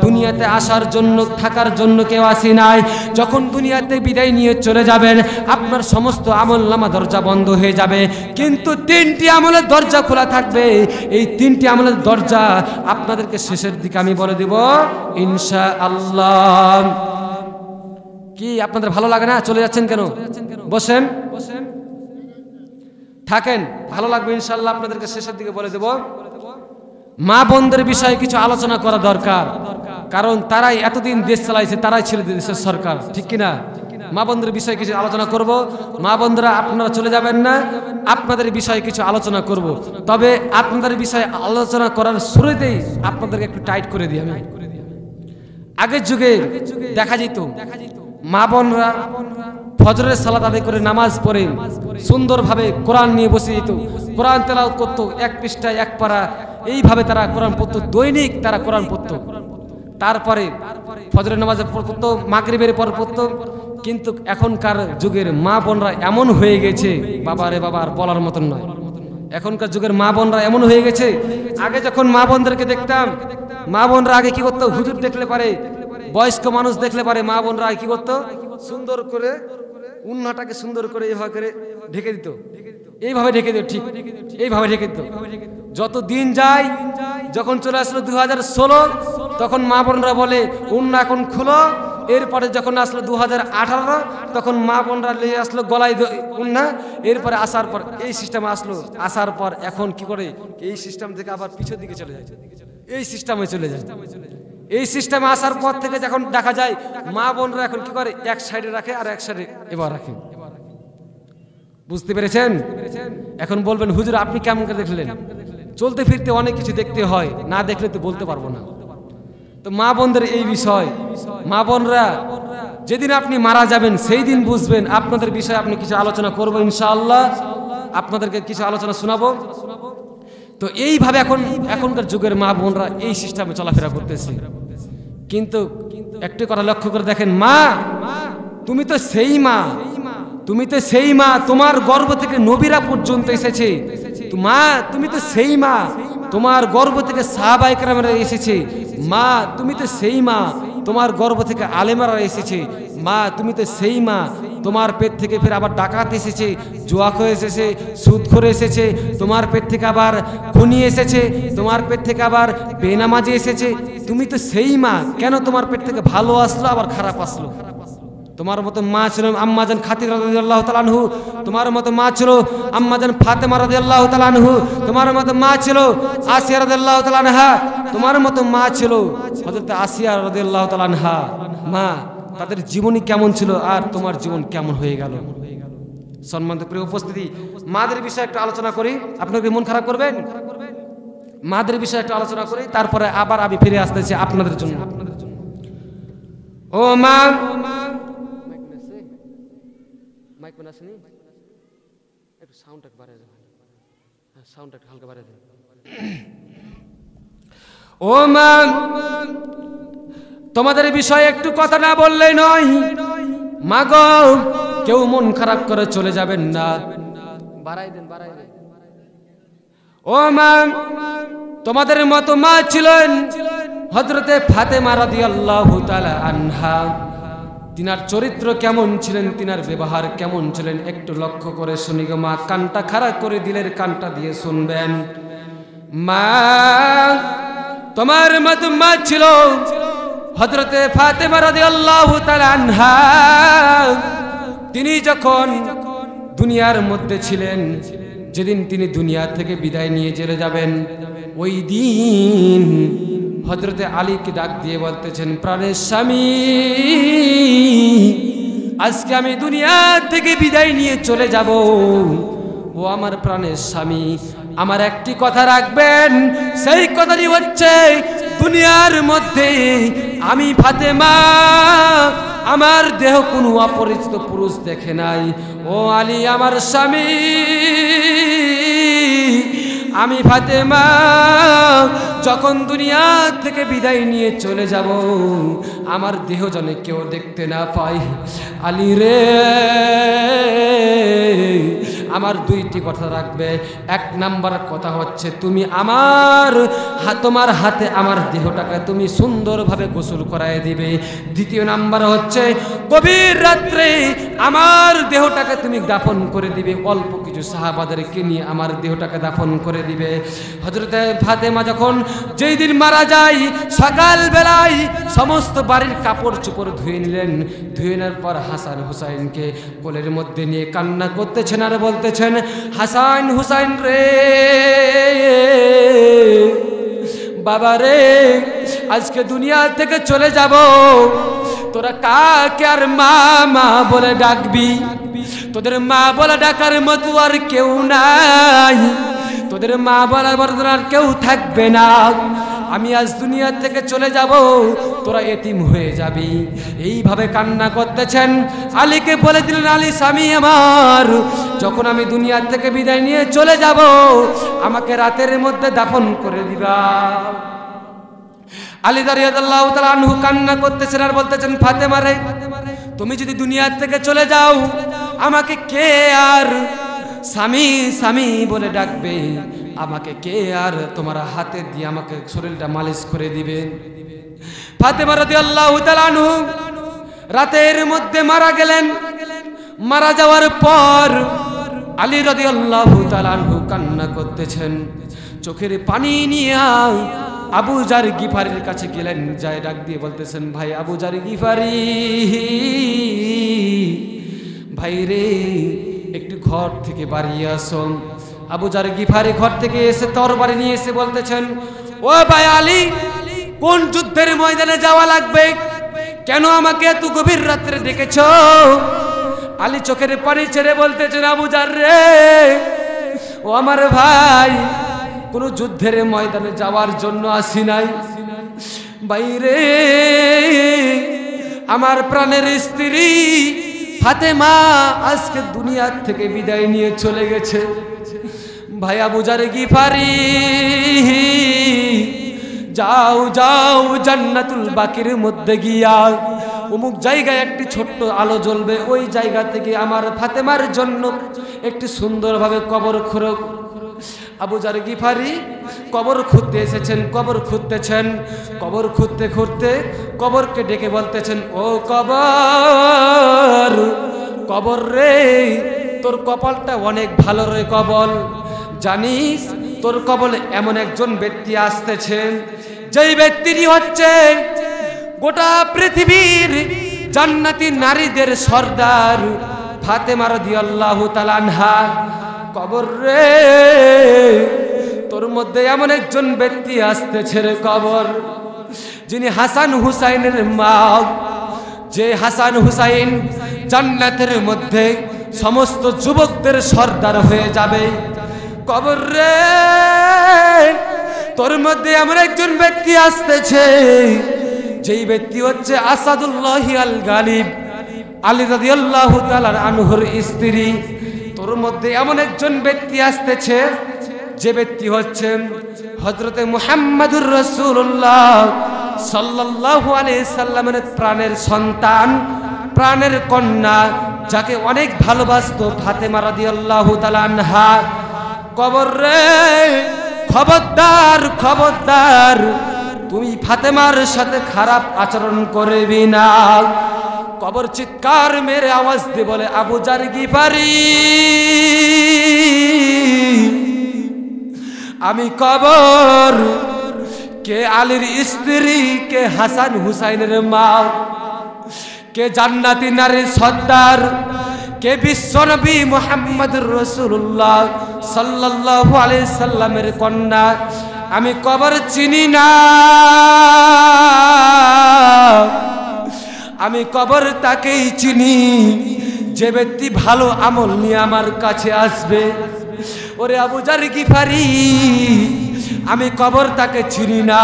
দুনিয়াতে আসার জন্য থাকার জন্য কেউ আসি নাই। যখন দুনিয়াতে বিদায় নিয়ে চলে যাবেন আপনার সমস্ত আমলনামা দরজা বন্ধ হয়ে যাবে, কিন্তু 3টি আমলের দরজা খোলা থাকবে। এই 3টি আমলের দরজা আপনাদেরকে শেষের দিকে আমি বলে দেব ইনশাআল্লাহ। কি আপনাদের ভালো লাগে না? চলে যাচ্ছেন কেন? বসেন থাকেন, ভালো লাগবে ইনশাআল্লাহ। আপনাদেরকে শেষের দিকে বলে দেব মা বোনদের বিষয়ে কিছু আলোচনা করা দরকার, কারণ তারাই এতদিন দেশ চালাইছে, তারাই ছিল দেশের সরকার, ঠিক কিনা? মা বোনদের বিষয়ে কিছু আলোচনা করব। মা বোনরা আপনারা চলে যাবেন না, আপনাদের বিষয়ে কিছু আলোচনা করব। তবে আপনাদের বিষয়ে আলোচনা করার শুরুতেই আপনাদেরকে একটু টাইট করে দিই আমি। আগের যুগে দেখা যেত মা বোনরা ফজরের সালাত আদায় করে নামাজ পড়ে সুন্দরভাবে কোরআন নিয়ে বসে যেত, কোরআন তেলাওয়াত করতো, 1 পৃষ্ঠা 1 পারা, এইভাবে তারা কোরআন পড়তো, দৈনিক তারা কোরআন পড়তো। তারপরে ফজরের নামাজে পড়তো, মাগরিবের পর পড়তো। কিন্তু এখনকার যুগের মা বোনরা এমন হয়ে গেছে, বাবা রে বাবা, আর বলার মতন নয়। এখনকার যুগের মা বোনরা এমন হয়ে গেছে, আগে যখন মা বোনদেরকে দেখতাম, মা বোনরা আগে কি করতো, হুজুর দেখলে পারে, বয়স্ক মানুষ দেখলে পারে, মা বোনরা কি করতো, সুন্দর করে উন্নাটাকে সুন্দর করে এইভাবে করে ঢেকে দিত, এইভাবে ঢেকে দিত, ঠিক এইভাবে ঢেকে দিত। যত দিন যায়, যখন চলে আসলো 2016, তখন মা বোনরা বলে উন্না এখন খুলো। এরপরে যখন আসলো 2018, তখন মা বোনরা নিয়ে আসলো গলায় উন্না। এরপরে আসার পর এই সিস্টেম আসলো, আসার পর এখন কি করে, এই সিস্টেম থেকে আবার পিছের দিকে চলে যায়, এই সিস্টেমে চলে যায়। এই সিস্টেমে আসার পর থেকে যখন দেখা যায় মা বোনরা এখন কি করে, এক সাইডে রাখে আর এক সাইডে এবার রাখে। বুঝতে পেরেছেন? এখন বলবেন হুজুর আপনি কেমন করে দেখলেন? চলতে ফিরতে অনেক কিছু দেখতে হয়, না দেখলে তো বলতে পারবো না। তো মা বোনদের এই বিষয়, মা বোনরা যেদিন আপনি মারা যাবেন সেই দিন বুঝবেন। আপনাদের বিষয়ে আপনি কিছু আলোচনা করবো ইনশাআল্লাহ, আপনাদেরকে কিছু আলোচনা শোনাবো। তো এইভাবে এখনকার যুগের মা বোনরা এই সিস্টেমে চলাফেরা করতেছে। কিন্তু একটি কথা লক্ষ্য করে দেখেন, মা তুমি তো সেই মা, তুমি তো সেই মা, তোমার গর্ভ থেকে নবীরা পর্যন্ত এসেছে। মা তুমি তো সেই মা, তোমার গর্ভ থেকে সাহাবায়ে কেরামরা এসেছে। মা তুমি তো সেই মা, তোমার গর্ভ থেকে আলেমরা এসেছে। মা তুমি তো সেই মা, তোমার পেট থেকে ফের আবার ডাকাত এসেছে, জুয়াখোর এসেছে, সুদখোর এসেছে, তোমার পেট থেকে আবার খুনি এসেছে, তোমার পেট থেকে আবার বেনামাজি এসেছে। তুমি তো সেই মা, কেন তোমার পেট থেকে ভালো আসলো আবার খারাপ আসলো? তোমার মতো মা ছিল আম্মাজান খাদিজা রাদিয়াল্লাহু তাআলা আনহু, তোমার মতো মা ছিল আম্মাজান ফাতেমা রাদিয়াল্লাহু তাআলা আনহু, তোমার মতো মা ছিল আসিয়া রাদিয়াল্লাহু তাআলা আনহা, তোমার মতো মা ছিল হযরত আসিয়া রাদিয়াল্লাহু তাআলা আনহা। মা তাদের জীবনী কেমন ছিল আর তোমার জীবন কেমন হয়ে গেল? সম্মানিত প্রিয় উপস্থিতি, মাদের বিষয়ে একটু আলোচনা করি। আপনাদের মন খারাপ করবেন? মাদের বিষয়ে একটু আলোচনা করি, তারপরে আবার আমি ফিরে আসতেছি আপনাদের জন্য। ও মা, একটু সাউন্ডটা বাড়িয়ে দেন, সাউন্ডটা হালকা বাড়িয়ে দেন। ও মা, তোমাদের বিষয়ে একটু কথা না বললেই নয়। মা গো, কেউ মন খারাপ করে চলে যাবেন না, বাড়াই দেন, বাড়াই দেন। ও মা, তোমাদের মতো মা ছিলেন হযরতে ফাতেমা রাদিয়াল্লাহু তাআলা আনহা। তিনার চরিত্র কেমন ছিলেন, তিনার ব্যবহার কেমন ছিলেন, একটু লক্ষ্য করে শুনি গো মা। কানটা খাড়া করে দিলের কানটা দিয়ে শুনবেন। মা, তোমার মতো মা ছিল হযরতে ফাতেমা রাদিয়াল্লাহু তাআলা আনহা। তিনি যখন দুনিয়ার মধ্যে ছিলেন, যেদিন তিনি দুনিয়া থেকে বিদায় নিয়ে চলে যাবেন, ওই দিন হযরতে আলীকে ডাক দিয়ে বলতেছেন, প্রাণের স্বামী, আজকে আমি দুনিয়া থেকে বিদায় নিয়ে চলে যাব। ও আমার প্রাণের স্বামী, আমার একটি কথা রাখবেন, সেই কথাটি হচ্ছে দুনিয়ার মধ্যে আমি ফাতেমা আমার দেহ কোনো অপরিচিত পুরুষ দেখে নাই। ও আলী আমার স্বামী, আমি ফাতেমা যখন দুনিয়া থেকে বিদায় নিয়ে চলে যাব, আমার দেহ যেন কেউ দেখতে না পায়। আলী রে, আমার দুইটি কথা রাখবে। এক নাম্বার কথা হচ্ছে, তুমি তোমার হাতে আমার দেহটাকে তুমি সুন্দরভাবে গোসল করায় দিবে। দ্বিতীয় নাম্বার হচ্ছে, গভীর রাত্রে আমার দেহটাকে তুমি দাফন করে দিবে। অল্প কিছু সাহাবাদেরকে নিয়ে আমার দেহটাকে দাফন করে দিবে। হযরতে ফাতেমা যখন যেই দিন মারা যায়, সকাল বেলায় সমস্ত বাড়ির কাপড় চোপড় ধুয়ে নিলেন। ধুয়ে নেওয়ার পর হাসান হুসাইনকে কোলের মধ্যে নিয়ে কান্না করতেছেন আর বলতেছেন, হাসান হুসাইন রে, বাবা রে, আজকে দুনিয়া থেকে চলে যাব, তোরা কাকে আর মা মা বলে ডাকবি? তোদের মা বলে ডাকার মতো আর কেউ নাই, তোদের মা বলার মতো আর কেউ থাকবে না। আমি আজ দুনিয়া থেকে চলে যাব, তোরা এতিম হয়ে যাবি। এইভাবে কান্না করতেছেন। আলীকে বলে দিলেন, আলী স্বামী আমার, যখন আমি দুনিয়া থেকে বিদায় নিয়ে চলে যাব, আমাকে রাতের মধ্যে দাফন করে দিবা। আলী রাদিয়াল্লাহু তাআলা আনহু কান্না করতেছেন আর বলতেছেন, ফাতেমা রে, তুমি যদি দুনিয়া থেকে চলে যাও, আমাকে কে আর স্বামী স্বামী বলে ডাকবে? আমাকে কে আর তোমার হাতে দিয়ে আমাকে শরীরটা মালিশ করে দিবে? ফাতেমা রাদিয়াল্লাহু তাআলা আনহু রাতের মধ্যে মারা গেলেন। মারা যাওয়ার পর আলী রাদিয়াল্লাহু তাআলা আনহু কান্না করতেছেন, চোখের পানি নিয়ে আবু জার গিফারির কাছে গেলেন। যায় ডাক দিয়ে বলতেছেন, ভাই আবু জার গিফারি, ভাই রে, একটু ঘর থেকে বাড়িয়ে আসো। আবু জার গিফারি ঘর থেকে এসে তরবারি নিয়ে এসে বলতেছেন, ও ভাই আলী, কোন যুদ্ধের ময়দানে যাওয়া লাগবে? কেন আমাকে এত গভীর রাত্রে ডেকেছ? আলী চোখের পানি ছেড়ে বলতেছেন, আবু জার রে, ও আমার ভাই, কোন যুদ্ধের ময়দানে যাওয়ার জন্য আসি নাই বাইরে। আমার প্রাণের স্ত্রী ফাতেমা আজকে দুনিয়া থেকে বিদায় নিয়ে চলে গেছে। ভাই আবু জার গিফারি, যাও যাও জান্নাতুল বাকির মধ্যে গিয়া অমুক জায়গায় একটি ছোট্ট আলো জ্বলবে, ওই জায়গা থেকে আমার ফাতেমার জন্য একটি সুন্দরভাবে কবর খুঁড়ো। আবু জার গিফারি কবর খুঁড়তে এসেছেন, কবর খুঁড়তেছেন। কবর খুঁড়তে খুঁড়তে কবরকে ডেকে বলতেছেন, ও কবর, কবর রে, তোর কপালটা অনেক ভালো রে কবর। জানিস তোর কবলে এমন একজন ব্যক্তি আসতেছেন, যেই ব্যক্তিটি হচ্ছে গোটা পৃথিবীর জান্নাতি নারীদের সর্দার ফাতেমা রাদিয়াল্লাহু তাআলা আনহা। কবর রে, তোর মধ্যে এমন একজন ব্যক্তি আসতেছে রে কবর, যিনি হাসান হুসাইনের মা। যে হাসান হুসাইন জান্নাতের মধ্যে সমস্ত যুবকদের সর্দার হয়ে যাবে। কবর রে, তোর মধ্যে এমন একজন ব্যক্তি আসতেছে, যেই ব্যক্তি হচ্ছে আসাদুল্লাহ আল গালিব, আলী রাদিয়াল্লাহু তাআলা আনহুর স্ত্রী। তোর মধ্যে এমন একজন ব্যক্তি আসতেছে, যে ব্যক্তি হচ্ছেন হযরতে মুহাম্মদুর রাসূলুল্লাহ সাল্লাল্লাহু আলাইহি সাল্লামের প্রাণের সন্তান, প্রাণের কন্যা, যাকে অনেক ভালোবাসতো ফাতেমা রাদিয়াল্লাহু তাআলা আনহা। কবর রে, খবরদার খবরদার, তুমি ফাতেমার সাথে খারাপ আচরণ করবি না। কবর চিৎকার মেরে আওয়াজ দিয়ে বলে, আবু জার গিফারি, আমি কবর, কে আলীর স্ত্রী, কে হাসান হুসাইনের মা, কে জান্নাতি নারীর সর্দার, কে বিশ্বনবী মুহাম্মদুর রাসূলুল্লাহ সাল্লাল্লাহু আলাইহি সাল্লামের কন্যা। আমি কবর চিনি না, আমি কবর তাকেই চিনি যে ব্যক্তি ভালো আমল নিয়ে আমার কাছে আসবে। ওরে আবু জার গিফারি, আমি কবর তাকে চিনি না,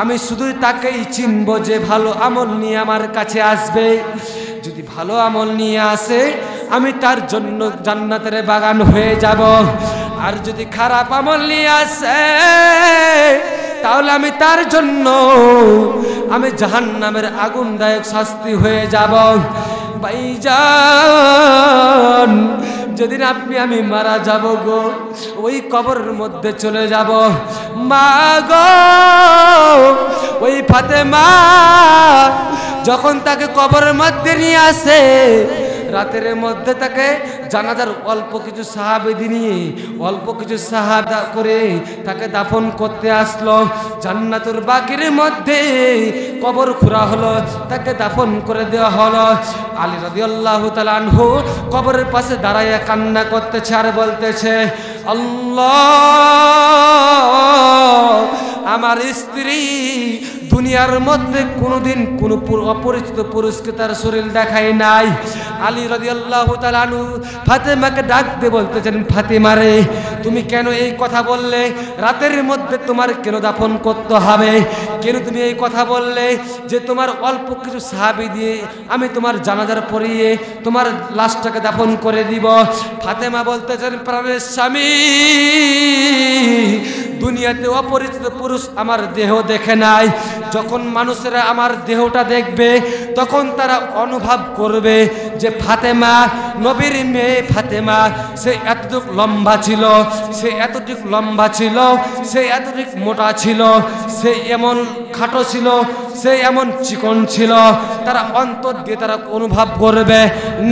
আমি শুধু তাকেই চিনবো যে ভালো আমল নিয়ে আমার কাছে আসবে। যদি ভালো আমল নিয়ে আসে আমি তার জন্য জান্নাতের বাগান হয়ে যাব, আর যদি খারাপ আমল নিয়ে আসে তাহলে আমি তার জন্য আমি জাহান্নামের আগুনদায়ক শাস্তি হয়ে যাব। ভাইজান, যেদিন আপনি আমি মারা যাব গো, ওই কবরের মধ্যে চলে যাব। মা গো, ওই ফাতেমা যখন তাকে কবরের মধ্যে নিয়ে আসে, রাতের মধ্যে তাকে জানাজার অল্প কিছু সাহাবী নিয়ে অল্প কিছু সাহাবা করে তাকে দাফন করতে আসলো। জান্নাতুল বাকির মধ্যে কবর খোঁড়া হলো, তাকে দাফন করে দেওয়া হলো। আলী রাদিয়াল্লাহু তাআলা আনহু কবরের পাশে দাঁড়াইয়া কান্না করতেছে আর বলতেছে, আল্লাহ, আমার স্ত্রী দুনিয়ার মধ্যে কোনোদিন কোনো অপরিচিত পুরুষকে তার শরীর দেখায় নাই। আলী রাদিয়াল্লাহু তাআলা আনহু ফাতেমাকে ডাক দিয়ে বলতেছেন, ফাতেমা রে, তুমি কেন এই কথা বললে? রাতের মধ্যে তোমার কেন দাফন করতে হবে? কেন তুমি এই কথা বললে যে তোমার অল্প কিছু সাহাবী দিয়ে আমি তোমার জানাজার পড়িয়ে তোমার লাশটাকে দাফন করে দিব? ফাতেমা বলতেছেন, প্রাণের স্বামী, দুনিয়াতে অপরিচিত পুরুষ আমার দেহ দেখে নাই। যখন মানুষেরা আমার দেহটা দেখবে তখন তারা অনুভব করবে যে ফাতেমা, নবীর মেয়ে ফাতেমা, সে এতটুক লম্বা ছিল, সে এতটুক লম্বা ছিল, সে এতটুক মোটা ছিল, সে এমন খাটো ছিল, সে এমন চিকন ছিল। তারা অন্তর দিয়ে তারা অনুভব করবে।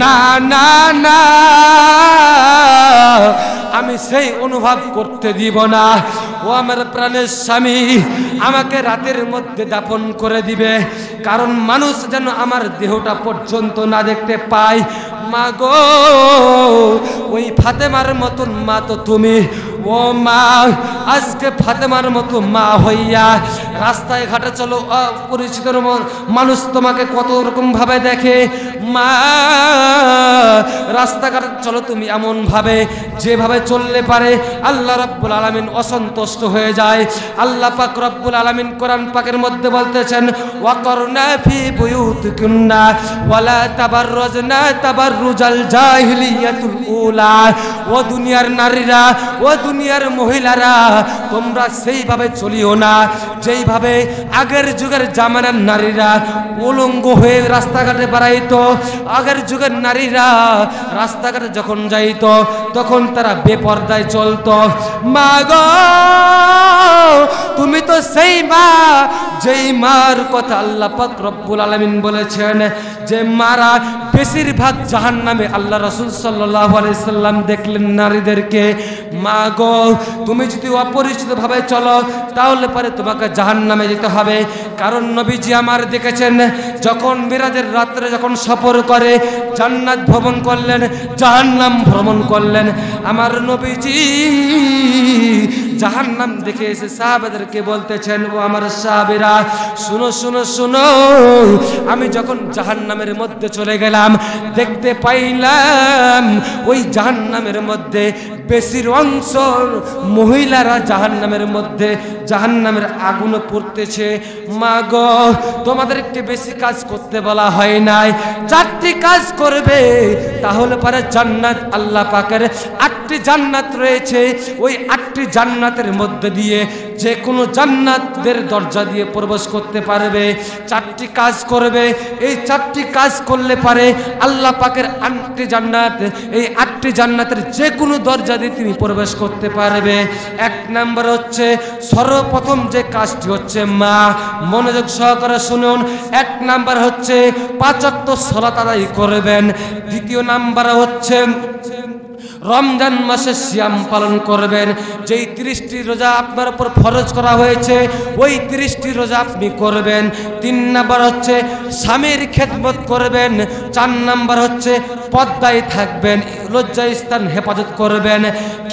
না না না, আমি সেই অনুভব করতে দিব না। ও আমার প্রাণের স্বামী, আমাকে রাতের মধ্যে দাফন করে দিবে, কারণ মানুষ যেন আমার দেহটা পর্যন্ত না দেখতে পায়। মা গো, ওই ফাতেমার মতন মা তো তুমি। ও মা, আজকে ফাতেমার মতো মা হইয়া রাস্তায় ঘাটে চলো, অপরিচিত মানুষ তোমাকে কত রকম ভাবে দেখে। মা, রাস্তাঘাটে চলো তুমি এমন ভাবে যেভাবে চললে পারে আল্লাহ রাব্বুল আলামিন অসন্তুষ্ট হয়ে যায়। আল্লাহ পাক রব্বুল আলামিন কোরআন পাকের মধ্যে বলতেছেন, ওয়াকরনা ফি বুয়ুতিকুন্না ওয়ালা তাবাররাজনা তাবাররুজাল জাহিলিয়াতুল উলা। ও দুনিয়ার নারীরা, ও দুনিয়ার মহিলারা, তোমরা সেইভাবে চলিও না যেইভাবে আগের যুগের জামানার নারীরা উলঙ্গ হয়ে রাস্তাঘাটে বেড়াইতো। আগের যুগের নারীরা রাস্তাঘাটে যখন যাইতো তখন তারা বেপরদায় চলতো। মা গো, তুমি তো সেই মা যেই মার কথা আল্লাহ পাক রব্বুল আলামিন বলেছেন যে মারা বেশিরভাগ জাহান্নামে। আল্লাহ রাসূল সাল্লাল্লাহু আলাইহি সাল্লাম দেখলেন নারীদেরকে। মা গো, তুমি যদি অপরিচিত ভাবে চলো তাহলে পরে তোমাকে জাহান্নামে যেতে হবে। কারণ নবীজি আমার দেখেছেন, যখন মিরাজের রাত্রে যখন সফর করে জান্নাত ভ্রমণ করলেন, জাহান্নাম ভ্রমণ করলেন। আমার নবীজি জাহান্নাম দেখে এসে সাহাবাদেরকে বলতেছেন, ও আমার সাহাবীরা, শুনো শুনো শুনো, আমি যখন জাহান্নামের মধ্যে চলে গেলাম দেখতে পাইলাম ওই জাহান্নামের মধ্যে বেশির অংশ মহিলারা জাহান্নামের মধ্যে জাহান্নামের আগুনে পড়তেছে। মা গো, তোমাদেরকে বেশি কাজ করতে বলা হয় নাই, 4টি কাজ করবে তাহলে পরে জান্নাত। আল্লাহ পাকের 8টি জান্নাত রয়েছে, ওই 8টি জান্নাতের মধ্যে দিয়ে যে কোনো জান্নাতের দরজা দিয়ে প্রবেশ করতে পারবে। 4টি কাজ করবে, এই 4টি কাজ করলে পারে আল্লাহ পাকের 8টি জান্নাত, এই 8টি জান্নাতের যে কোনো দরজা দিয়ে তুমি প্রবেশ করতে পারবে। 1 নাম্বার হচ্ছে, সর্বপ্রথম যে কাজটি হচ্ছে, মা মনোযোগ সহকারে শুনুন, 1 নাম্বার হচ্ছে 5 ওয়াক্ত সালাত আদায় করবেন। 2 নাম্বার হচ্ছে রমজান মাসে সিয়াম পালন করবেন। যেই 30টি রোজা আপনার উপর ফরজ করা হয়েছে ওই 30টি রোজা আপনি করবেন। 3 নাম্বার হচ্ছে স্বামীর খেদমত করবেন। 4 নাম্বার হচ্ছে পর্দায় থাকবেন, লজ্জাস্থান হেফাজত করবেন।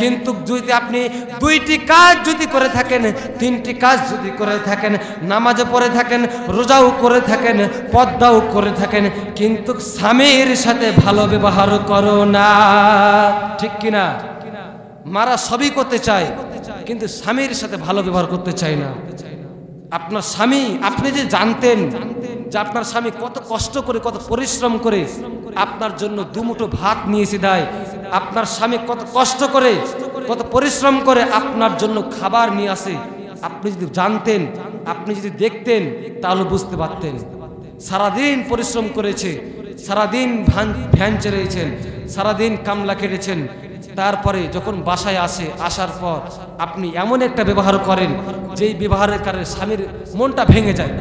কিন্তু যদি আপনি দুইটি কাজ যদি করে থাকেন, তিনটি কাজ যদি করে থাকেন, নামাজও পড়ে থাকেন, রোজাও করে থাকেন, পর্দাও করে থাকেন, কিন্তু স্বামীর সাথে ভালো ব্যবহার করো না, ঠিক কিনা? মারা সবই করতে চায়, কিন্তু স্বামীর সাথে ভালো ব্যবহার করতে চায় না। আপনার স্বামী, আপনি যে জানতেন যে আপনার স্বামী কত কষ্ট করে, কত পরিশ্রম করে আপনার জন্য দুমুঠো ভাত নিয়ে এসে দেয়, আপনার স্বামী কত কষ্ট করে, কত পরিশ্রম করে আপনার জন্য খাবার নিয়ে আসে, আপনি যদি জানতেন, আপনি যদি দেখতেন, তাহলে বুঝতে পারতেন। সারাদিন পরিশ্রম করেছে, সারাদিন ভ্যান চেড়েছেন, সারাদিন কামলা কেটেছেন, তারপরে যখন বাসায় আসে, আসার পর আপনি এমন একটা ব্যবহার করেন যেই ব্যবহারের কারণে স্বামীর মনটা ভেঙে যায়,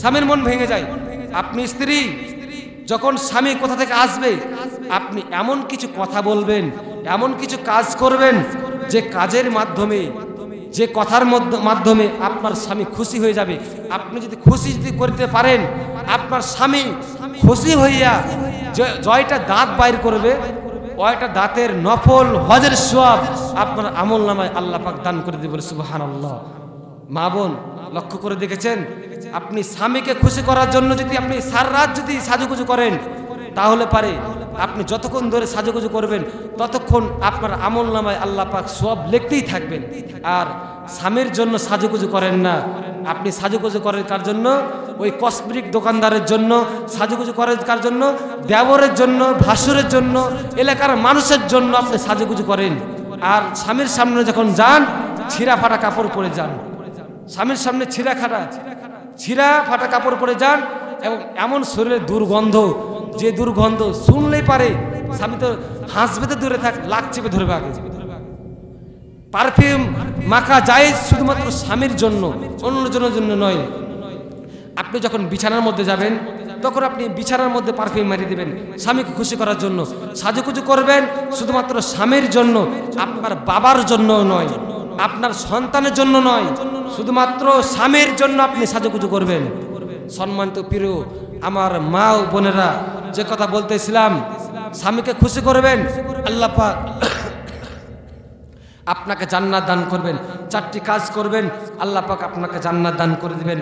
স্বামীর মন ভেঙে যায়। আপনি স্ত্রী, যখন স্বামী কোথা থেকে আসবে, আপনি এমন কিছু কথা বলবেন, এমন কিছু কাজ করবেন যে কাজের মাধ্যমে, যে কথার মাধ্যমে আপনার স্বামী খুশি হয়ে যাবে। আপনি যদি খুশি করতে পারেন, আপনার স্বামী খুশি হইয়া জয়টা দাঁত বাইর করবে, ওইটা দাঁতের নফল হজের সওয়াব আপনার আমল নামায় আল্লাহ পাক দান করে দেবে, সুবহানাল্লাহ। মা বোন, লক্ষ্য করে দেখেছেন, আপনি স্বামীকে খুশি করার জন্য যদি আপনি সারা রাত যদি সাজুগুজু করেন, তাহলে পারে আপনি যতক্ষণ ধরে সাজুগুজু করবেন ততক্ষণ আপনার আমল নামায় আল্লাহ পাক সওয়াব লিখতেই থাকবেন। আর স্বামীর জন্য সাজুগুজু করেন না, আপনি সাজুগুজু করেন কার জন্য? ওই কসমেটিক দোকানদারের জন্য সাজুগুজু করেন, কার জন্য? দেবরের জন্য, ভাসুরের জন্য, এলাকার মানুষের জন্য আপনি সাজুগুজু করেন। আর স্বামীর সামনে যখন যান, ছিঁড়া ফাটা কাপড় পরে যান, স্বামীর সামনে ছিঁড়া ফাটা কাপড় পরে যান, এবং এমন শরীরে দুর্গন্ধ, যে দুর্গন্ধ শুনলেই পারে স্বামী তো হাসবে, তো দূরে থাক, লাগ চেপে ধরবে আগে। পারফিউম মাখা যায় শুধুমাত্র স্বামীর জন্য, অন্যজনের জন্য নয়। আপনি যখন বিছানার মধ্যে যাবেন, তখন আপনি বিছানার মধ্যে পারফিউম মারিয়ে দেবেন স্বামীকে খুশি করার জন্য। সাজুগুজু করবেন শুধুমাত্র স্বামীর জন্য, আপনার বাবার জন্য নয়, আপনার সন্তানের জন্য নয়, শুধুমাত্র স্বামীর জন্য আপনি সাজুগুজু করবেন। সম্মানিত প্রিয় আমার মা ও বোনেরা, যে কথা বলতেছিলাম, স্বামীকে খুশি করবেন, আল্লাহ পাক আপনাকে জান্নাত দান করবেন। চারটি কাজ করবেন, আল্লাহ পাক আপনাকে জান্নাত দান করে দিবেন।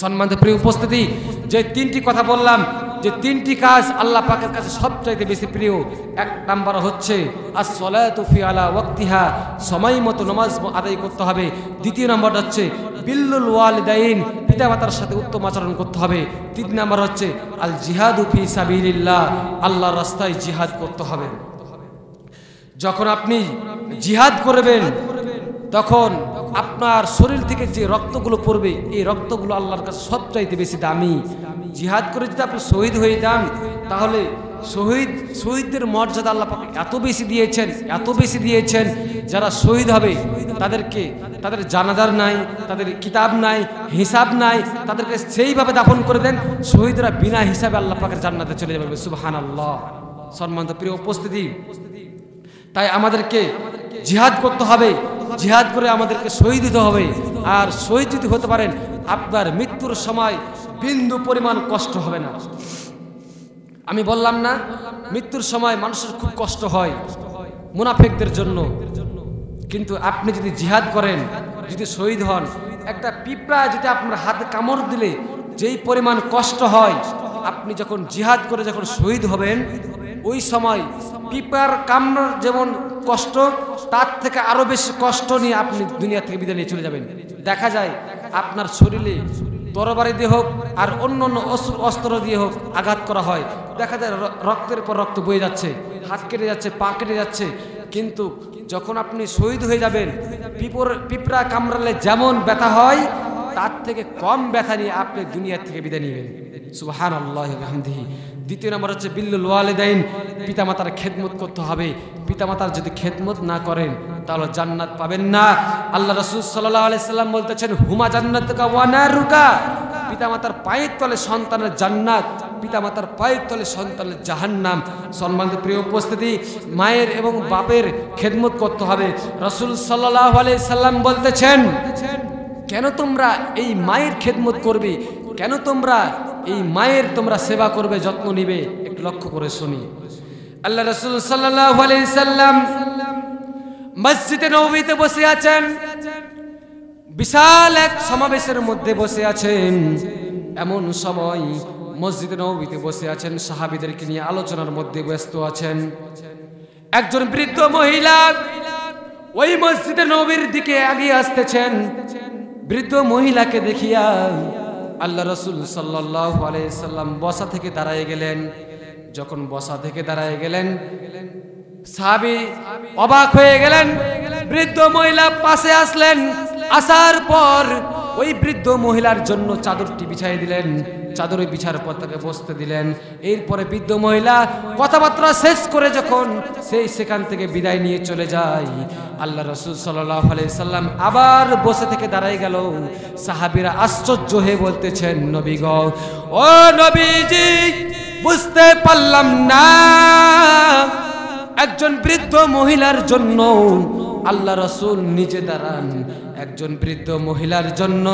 সম্মানিত প্রিয় উপস্থিতি, যে তিনটি কথা বললাম, যে তিনটি কাজ আল্লাহ পাকের কাছে সবচাইতে বেশি প্রিয়, এক নাম্বার হচ্ছে আস-সালাতু ফি আলা ওয়াক্তিহা, সময় মতো নামাজ আদায় করতে হবে। দ্বিতীয় নাম্বার হচ্ছে বিল্লুল ওয়ালিদাইন, পিতামাতার সাথে উত্তম আচরণ করতে হবে। তিন নাম্বার হচ্ছে আল জিহাদু ফি সাবিলিল্লাহ, আল্লাহর রাস্তায় জিহাদ করতে হবে। যখন আপনি জিহাদ করবেন, তখন আপনার শরীর থেকে যে রক্তগুলো পড়বে, এই রক্তগুলো আল্লাহর কাছে সবচাইতে বেশি দামি। জিহাদ করে যদি আপনি শহীদ হয়ে যান, তাহলে শহীদদের মর্যাদা আল্লাহ পাক এত বেশি দিয়েছেন, এত বেশি দিয়েছেন, যারা শহীদ হবে তাদেরকে, তাদের জানাজার নাই, তাদের কিতাব নাই, হিসাব নাই, তাদেরকে সেইভাবে দাফন করে দেন, শহীদরা বিনা হিসাবে আল্লাহ পাকের জান্নাতে চলে যাবে, সুবহানাল্লাহ। সম্মানিত প্রিয় উপস্থিতি, তাই আমাদেরকে জিহাদ করতে হবে, জিহাদ করে আমাদেরকে শহীদ হতে হবে। আর শহীদ যদি হতে পারেন, আপনার মৃত্যুর সময় বিন্দু পরিমাণ কষ্ট হবে না। আমি বললাম না, মৃত্যুর সময় মানুষের খুব কষ্ট হয় মুনাফিকদের জন্য, কিন্তু আপনি যদি জিহাদ করেন, যদি শহীদ হন, একটা পিঁপড়া যদি আপনার হাতে কামড় দিলে যেই পরিমাণ কষ্ট হয়, আপনি যখন জিহাদ করে যখন শহীদ হবেন, ওই সময় পিঁপড়ার কামড় যেমন কষ্ট, তার থেকে আরো বেশি কষ্ট নিয়ে আপনি দুনিয়া থেকে বিদায় নিয়ে চলে যাবেন। দেখা যায় আপনার শরীরে তরবারি দিয়ে হোক আর অন্য অন্য অস্ত্র দিয়ে হোক আঘাত করা হয়, দেখা যায় রক্তের পর রক্ত বয়ে যাচ্ছে, হাত কেটে যাচ্ছে, পা কেটে যাচ্ছে, কিন্তু যখন আপনি শহীদ হয়ে যাবেন, পিঁপড়া কামড়ালে যেমন ব্যথা হয়, তার থেকে কম ব্যথা নিয়ে আপনি দুনিয়া থেকে বিদায় নেবেন, সুবহানাল্লাহি ওয়া বিহামদিহি। দ্বিতীয় নম্বর হচ্ছে বিল্লুল ওয়ালিদাইন, পিতামাতার খেদমত করতে হবে। পিতামাতার যদি খেদমত না করেন, তাহলে জান্নাত পাবেন না। আল্লাহ রাসূল সাল্লাল্লাহু আলাইহি সাল্লাম বলতেছেন, হুমা জান্নাতুকা ওয়া নারুকা, পিতামাতার পায়ের তলে সন্তানের জান্নাত, পিতামাতার পায়ের তলে সন্তানের জাহান্নাম। সম্মানিত প্রিয় উপস্থিতি, মায়ের এবং বাপের খেদমত করতে হবে। রাসূল সাল্লাল্লাহু আলাইহি সাল্লাম বলতেছেন, কেন তোমরা এই মায়ের খেদমত করবে, কেন তোমরা এই মায়ের তোমরা সেবা করবে, যত্ন নিবে? একটু একটু লক্ষ্য করে শুনি। আল্লাহ রাসূল সাল্লাল্লাহু আলাইহি সাল্লাম মসজিদে নববীতে বসে আছেন, বিশাল এক সমাবেশের মধ্যে বসে আছেন। এমন সময় মসজিদে নববীতে বসে আছেন, সাহাবীদেরকে নিয়ে আলোচনার মধ্যে ব্যস্ত আছেন। একজন বৃদ্ধ মহিলা ওই মসজিদে নববীর দিকে এগিয়ে আসতেছেন। বৃদ্ধ মহিলাকে দেখিয়া আল্লাহ রাসূল সাল্লাল্লাহু আলাইহি সাল্লাম বসা থেকে দাঁড়ায় গেলেন। যখন বসা থেকে দাঁড়ায় গেলেন, সাহাবী অবাক হয়ে গেলেন। বৃদ্ধ মহিলা পাশে আসলেন, আসার পর ওই বৃদ্ধ মহিলার জন্য চাদরটি বিছাই দিলেন। চাদরে বিছার পর তাকে বসতে দিলেন। এরপরে বৃদ্ধ মহিলা কথাবার্তা শেষ করে যখন সেখান থেকে বিদায় নিয়ে চলে যায়, আল্লাহ রাসূল সাল্লাল্লাহু আলাইহি সাল্লাম আবার বসে থেকে দাঁড়ায় গেল। সাহাবীরা আশ্চর্য হয়ে বলতেছেন, নবী গো, ও নবীজি, বুঝতে পারলাম না, একজন বৃদ্ধ মহিলার জন্য আল্লাহ রাসূল নিজে দাঁড়ান, একজন বৃদ্ধ মহিলার জন্য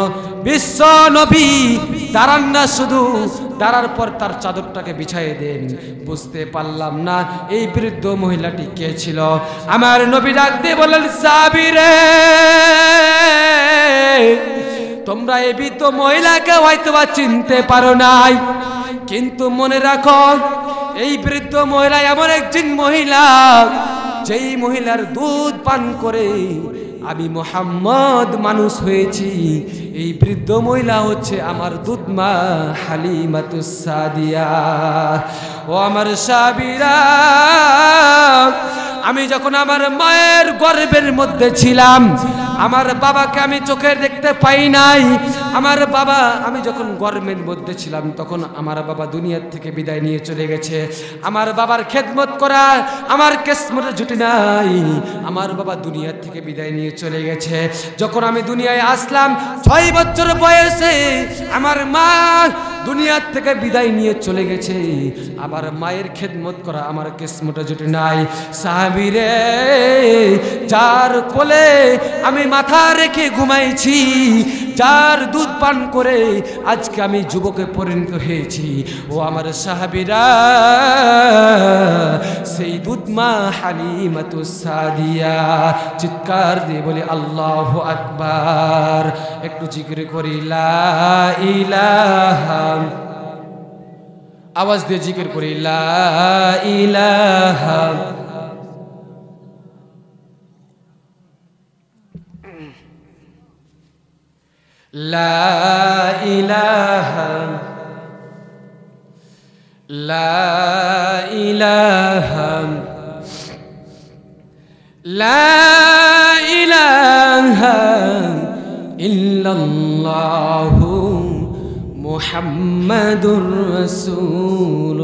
বিশ্ব নবী দাঁড়ান না, শুধু দাঁড়ার পর তার চাদরটাকে বিছাইয়ে দেন। বুঝতে পারলাম না এই বৃদ্ধ মহিলাটি কে ছিল। আমার নবী ডাক দিয়ে বলেন, সাহাবীরে, তোমরা এই বৃদ্ধ মহিলাকে হয়তোবা চিনতে পারো নাই, কিন্তু মনে রাখো এই বৃদ্ধ মহিলা এমন একজন মহিলা, যেই মহিলার দুধ পান করে আমি মুহাম্মদ মানুষ হয়েছি। এই বৃদ্ধ মহিলা হচ্ছে আমার দুধ মা হালিমাতুস সাদিয়া। ও আমার সাহাবীরা, আমি যখন আমার মায়ের গর্ভের মধ্যে ছিলাম, আমার বাবাকে আমি চোখে দেখতে পাই নাই। আমার বাবা, আমি যখন গর্ভের মধ্যে ছিলাম তখন আমার বাবা দুনিয়ার থেকে বিদায় নিয়ে চলে গেছে। আমার বাবার খেদমত করা আমার কিসমতে জুটে নাই। আমার বাবা দুনিয়ার থেকে বিদায় নিয়ে চলে গেছে। যখন আমি দুনিয়ায় আসলাম 6 বছর বয়সে, আমার মা দুনিয়ার থেকে বিদায় নিয়ে চলে গেছে। আবার মায়ের খেদমত করা আমার কিসমতে জুটে নাই। সাহাবীরে, যার কোলে আমি মাথা রেখে ঘুমাইছি, যার দুধ পান করে আজকে আমি যুবকে পরিণত হয়েছি, ও আমার সাহাবীরা, সেই দুধ মা হালিমাতুস সাদিয়া। চিৎকার দিয়ে বলি আল্লাহু আকবার। একটু জিকির করি লা ইলাহা, আওয়াজ দিয়ে জিকির করি লা ইলাহা লা ইলাহা লা ইলাহা লা ইলাহা ইল্লাল্লাহু মুহাম্মাদুর রাসূলুল্লাহ।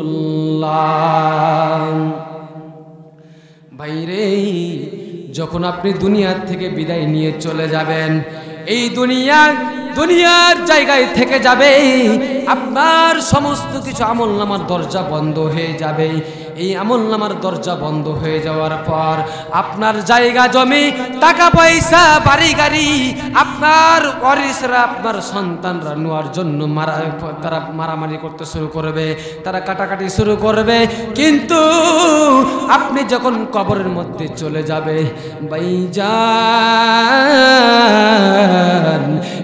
ভাইরে, যখন আপনি দুনিয়া থেকে বিদায় নিয়ে চলে যাবেন, এই দুনিয়ার জায়গায় থেকে যাবে, আপনার সমস্ত কিছু আমলনামার দরজা বন্ধ হয়ে যাবে। এই আমলনামার দরজা বন্ধ হয়ে যাওয়ার পর আপনার জায়গা জমি, টাকা পয়সা, বাড়ি গাড়ি, আপনার ওয়ারিসরা, আপনার সন্তানরা নেওয়ার জন্য তারা মারামারি করতে শুরু করবে, তারা কাটাকাটি শুরু করবে। কিন্তু আপনি যখন কবরের মধ্যে চলে যাবে, ভাইজান,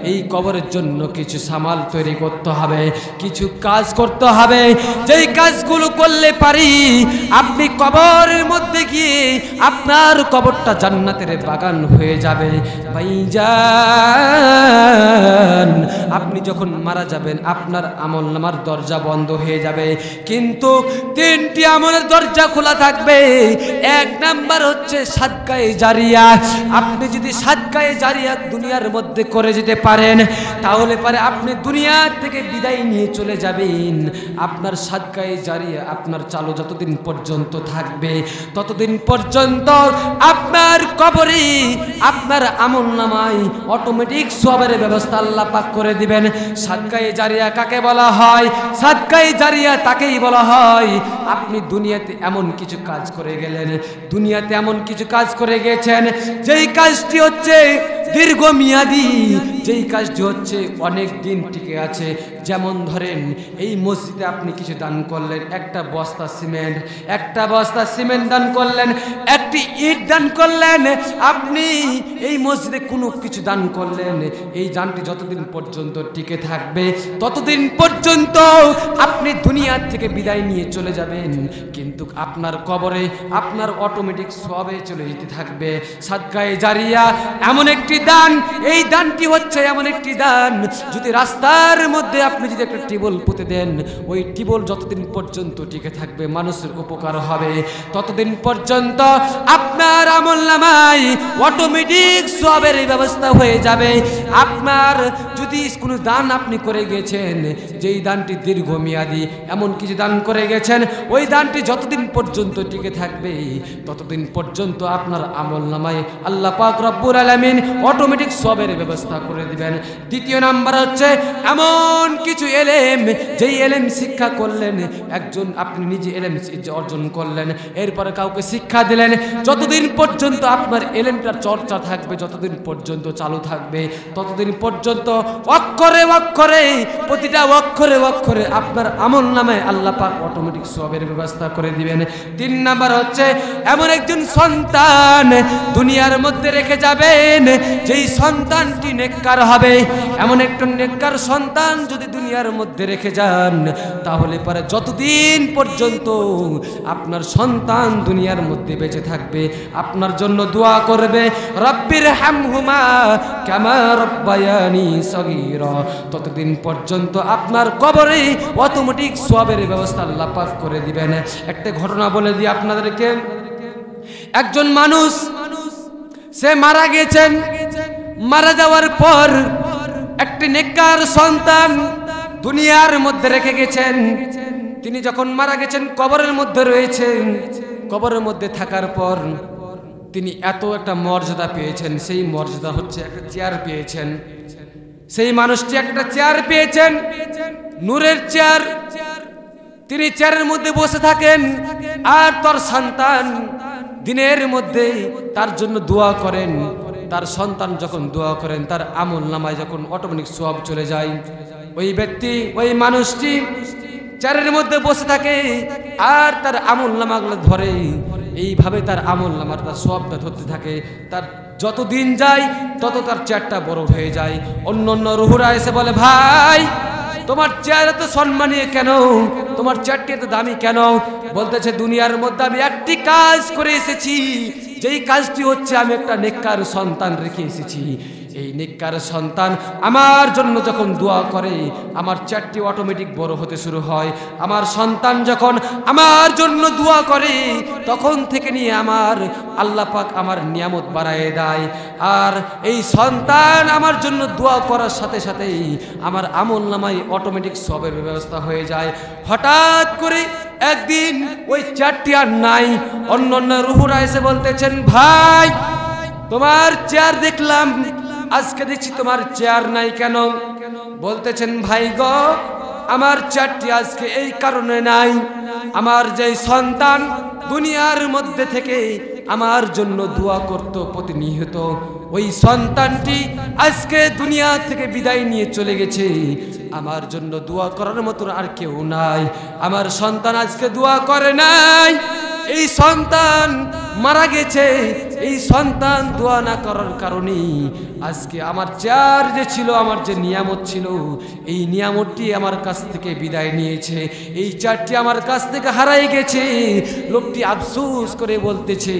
এই কবরের জন্য কিছু সামাল তৈরি করতে হবে, কিছু কাজ করতে হবে। যেই কাজগুলো করলে পারি আপনি কবরের মধ্যে গিয়ে আপনার কবরটা জান্নাতের বাগান হয়ে যাবে। ভাইজান, আপনি যখন মারা যাবেন আপনার আমলনামার দরজা বন্ধ হয়ে যাবে, কিন্তু 3টি আমলের দরজা খোলা থাকবে। 1 নাম্বার হচ্ছে সাদকায়ে জারিয়া। আপনি যদি সাদকায়ে জারিয়া দুনিয়ার মধ্যে করে যেতে পারেন, তাহলে পারে আপনি দুনিয়া থেকে বিদায় নিয়ে চলে যাবেন। আপনার সাদকায়ে জারিয়া আপনার চালু যতদিন পর্যন্ত থাকবে, ততদিন পর্যন্ত আপনার কবরে আপনার আমলনামায় অটোমেটিক সওয়াবের ব্যবস্থা আল্লাহ পাক করে দিবেন। সাদকায়ে জারিয়া কাকে বলা হয়? সাদকায়ে জারিয়া তাকেই বলা হয় আপনি দুনিয়াতে এমন কিছু কাজ করে গেলেন, দুনিয়াতে এমন কিছু কাজ করে গেছেন যেই কাজটি হচ্ছে দীর্ঘমেয়াদী, যেই কাজটি হচ্ছে অনেক দিন টিকে আছে। যেমন ধরেন এই মসজিদে আপনি কিছু দান করলেন, একটা বস্তা সিমেন্ট দান করলেন, একটি ইট দান করলেন, আপনি এই মসজিদে কোনো কিছু দান করলেন, এই দানটি যতদিন পর্যন্ত টিকে থাকবে ততদিন পর্যন্ত আপনি দুনিয়া থেকে বিদায় নিয়ে চলে যাবেন, কিন্তু আপনার কবরে আপনার অটোমেটিক সবে চলে যেতে থাকবে। সাদকায়ে জারিয়া এমন একটি দান, এই দানটি হচ্ছে এমন একটি দান, যদি রাস্তার মধ্যে আপনি যদি একটা টিউবওয়েল পুঁতে দেন, ওই টিউবওয়েল যতদিন পর্যন্ত টিকে থাকবে মানুষের উপকার হবে, ততদিন পর্যন্ত আপনার আমলনামায় অটোমেটিক সবের ব্যবস্থা হয়ে যাবে। আপনার যদি কোনো দান আপনি করে গেছেন, যেই দানটি দীর্ঘমেয়াদী, এমন কিছু দান করে গেছেন, ওই দানটি যতদিন পর্যন্ত টিকে থাকবে ততদিন পর্যন্ত আপনার আমলনামায় আল্লাহ পাক রব্বুল আলামিন অটোমেটিক সবের ব্যবস্থা করে দিবেন। দ্বিতীয় নাম্বার হচ্ছে এমন কিছু এলেম, যেই এলেম শিক্ষা করলেন, একজন আপনি নিজে এলেম অর্জন করলেন, এরপরে কাউকে শিক্ষা দিলেন, যতদিন পর্যন্ত আপনার এলেমটার চর্চা থাকবে, যতদিন পর্যন্ত চালু থাকবে, ততদিন পর্যন্ত অক্ষরে অক্ষরে, প্রতিটা অক্ষরে অক্ষরে আপনার আমলনামায় আল্লাহ পাক অটোমেটিক সবের ব্যবস্থা করে দিবেন। তিন নাম্বার হচ্ছে এমন একজন সন্তান দুনিয়ার মধ্যে রেখে যাবেন, যেই সন্তানটি নেককার হবে। এমন একটা নেককার সন্তান যদি দুনিয়ার মধ্যে রেখে যান, তাহলে পরে যতদিন পর্যন্ত আপনার সন্তান দুনিয়ার মধ্যে বেঁচে থাকবে আপনার জন্য দোয়া করবে, রব্বির হামহুমা কামা রব্বায়ানি সগীরা, ততদিন পর্যন্ত আপনার কবরে অটোমেটিক সওয়াবের ব্যবস্থা আল্লাহ পাক করে দিবেন। একটা ঘটনা বলে দিই আপনাদেরকে। একজন মানুষ সে মারা গেছেন, মারা যাওয়ার পর একটি নেককার সন্তান দুনিয়ার মধ্যে রেখে গেছেন। তিনি যখন মারা গেছেন কবরের মধ্যে রয়েছেন, কবরের মধ্যে থাকার পর তিনি এত একটা মর্যাদা পেয়েছেন, সেই মর্যাদা হচ্ছে একটা চেয়ার পেয়েছেন। সেই মানুষটি একটা চেয়ার পেয়েছেন, নূরের চেয়ার। তিনি চেয়ারের মধ্যে বসে থাকেন, আর তার সন্তান দিনের মধ্যে তার জন্য দোয়া করেন। তার সন্তান যখন দোয়া করেন, তার আমলনামায় যখন অটোমেটিক সওয়াব চলে যায়, ওই ব্যক্তি, ওই মানুষটি চেয়ারের মধ্যে বসে থাকে আর তার আমলনামাগুলো ধরে, এইভাবে তার আমলনামার তার সওয়াবটা ধরতে থাকে। তার যত দিন যায় তত তার চেয়ারটা বড় হয়ে যায়। অন্য অন্য রুহুরা এসে বলে, ভাই তোমার চেয়ার এত সম্মানীয় কেন, তোমার চেয়ারটি এত দামি কেন? বলতেছে, দুনিয়ার মধ্যে আমি একটি কাজ করে এসেছি, যেই কাজটি হচ্ছে আমি একটা নেককার সন্তান রেখে এসেছি। এই নেককার সন্তান আমার জন্য যখন দোয়া করে, আমার চেয়ারটি অটোমেটিক বড় হতে শুরু হয়। আমার সন্তান যখন আমার জন্য দোয়া করে, তখন থেকে নিয়ে আমার আল্লাহ পাক আমার নিয়ামত বাড়ায় দেয়। আর এই সন্তান আমার জন্য দোয়া করার সাথে সাথেই আমার আমলনামায় অটোমেটিক সবের ব্যবস্থা হয়ে যায়। হঠাৎ করে একদিন ওই চেয়ারটি আর নাই। অন্য অন্য রুহুরা এসে বলতেছেন, ভাই তোমার চেয়ার দেখলাম, আজকে দেখছি তোমার চেয়ার নাই কেন? বলতেছেন, ভাই গো, আমার চেয়ারটি আজকে এই কারণে নাই, আমার যেই সন্তান দুনিয়ার মধ্যে থেকে আমার জন্য দোয়া করত প্রতিনিয়ত, ওই সন্তানটি আজকে দুনিয়া থেকে বিদায় নিয়ে চলে গেছে। আমার জন্য দোয়া করার মতো আর কেউ নাই। আমার সন্তান আজকে দোয়া করে নাই, এই সন্তান মারা গেছে। এই সন্তান দোয়া না করার কারণে আজকে আমার চেয়ার যে ছিল, আমার যে নিয়ামত ছিল, এই নিয়ামতটি আমার কাছ থেকে বিদায় নিয়েছে। এই চেয়ারটি আমার কাছ থেকে হারাই গেছে। লোকটি আফসোস করে বলতেছে,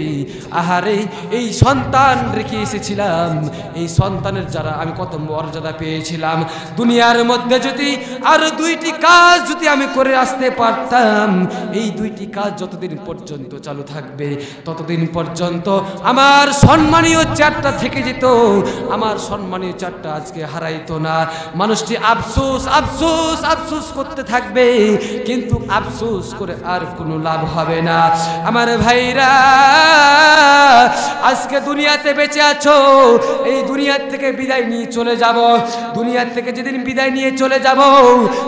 আহারে, এই সন্তান রেখে এসেছিলাম, এই সন্তানের যারা আমি কত মর্যাদা পেয়েছিলাম। দুনিয়ার মধ্যে যদি আরো দুইটি কাজ যদি আমি করে আসতে পারতাম, এই দুইটি কাজ যতদিন পর্যন্ত চালু থাকবে ততদিন পর্যন্ত আমার সম্মানীয় চেয়ারটা থেকে যেত, আমার সম্মানীয় চেয়ারটা আজকে হারাইতো না। মানুষটি আফসোস আফসোস আফসোস করতে থাকবে, কিন্তু আফসোস করে আর কোনো লাভ হবে না। আমার ভাইরা, আজকে দুনিয়াতে বেঁচে আছো, এই দুনিয়ার থেকে বিদায় নিয়ে চলে যাব। দুনিয়ার থেকে যেদিন বিদায় নিয়ে চলে যাব,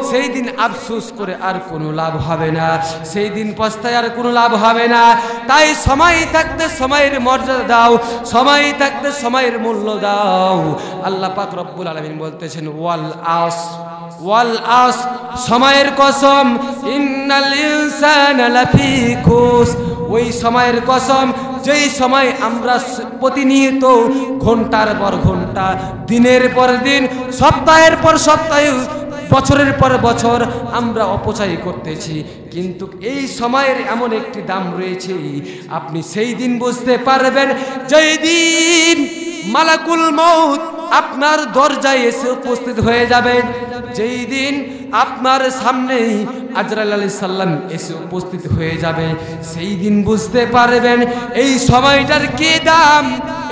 সেই দিন আফসোস করে আর কোনো লাভ হবে না, সেই দিন পস্তায় আর কোনো লাভ হবে না। তাই সময় থাকতে সময়ের মর্যাদা দাও, সময় থাকতে সময়ের মূল্য দাও। দাও। আল্লাহ পাক রব্বুল আলামিন বলতেছেন ওয়াল আসর, সময়ের কসম, ইন্নাল ইনসানা লাফি খুসর, ওই সময়ের কসম যেই সময় আমরা প্রতিনিয়ত ঘন্টার পর ঘন্টা, দিনের পর দিন, সপ্তাহের পর সপ্তাহ, বছরের পর বছর আমরা অপচয় করতেছি। কিন্তু এই সময়ের এমন একটি দাম রয়েছে, আপনি সেই দিন বুঝতে পারবেন যেই দিন মালাকুল মউত আপনার দরজায় এসে উপস্থিত হয়ে যাবে, যেই দিন আপনার সামনেই আজরাইল আলাইহিস সালাম এসে উপস্থিত হয়ে যাবে, সেই দিন বুঝতে পারবেন এই সময়টার কি দাম,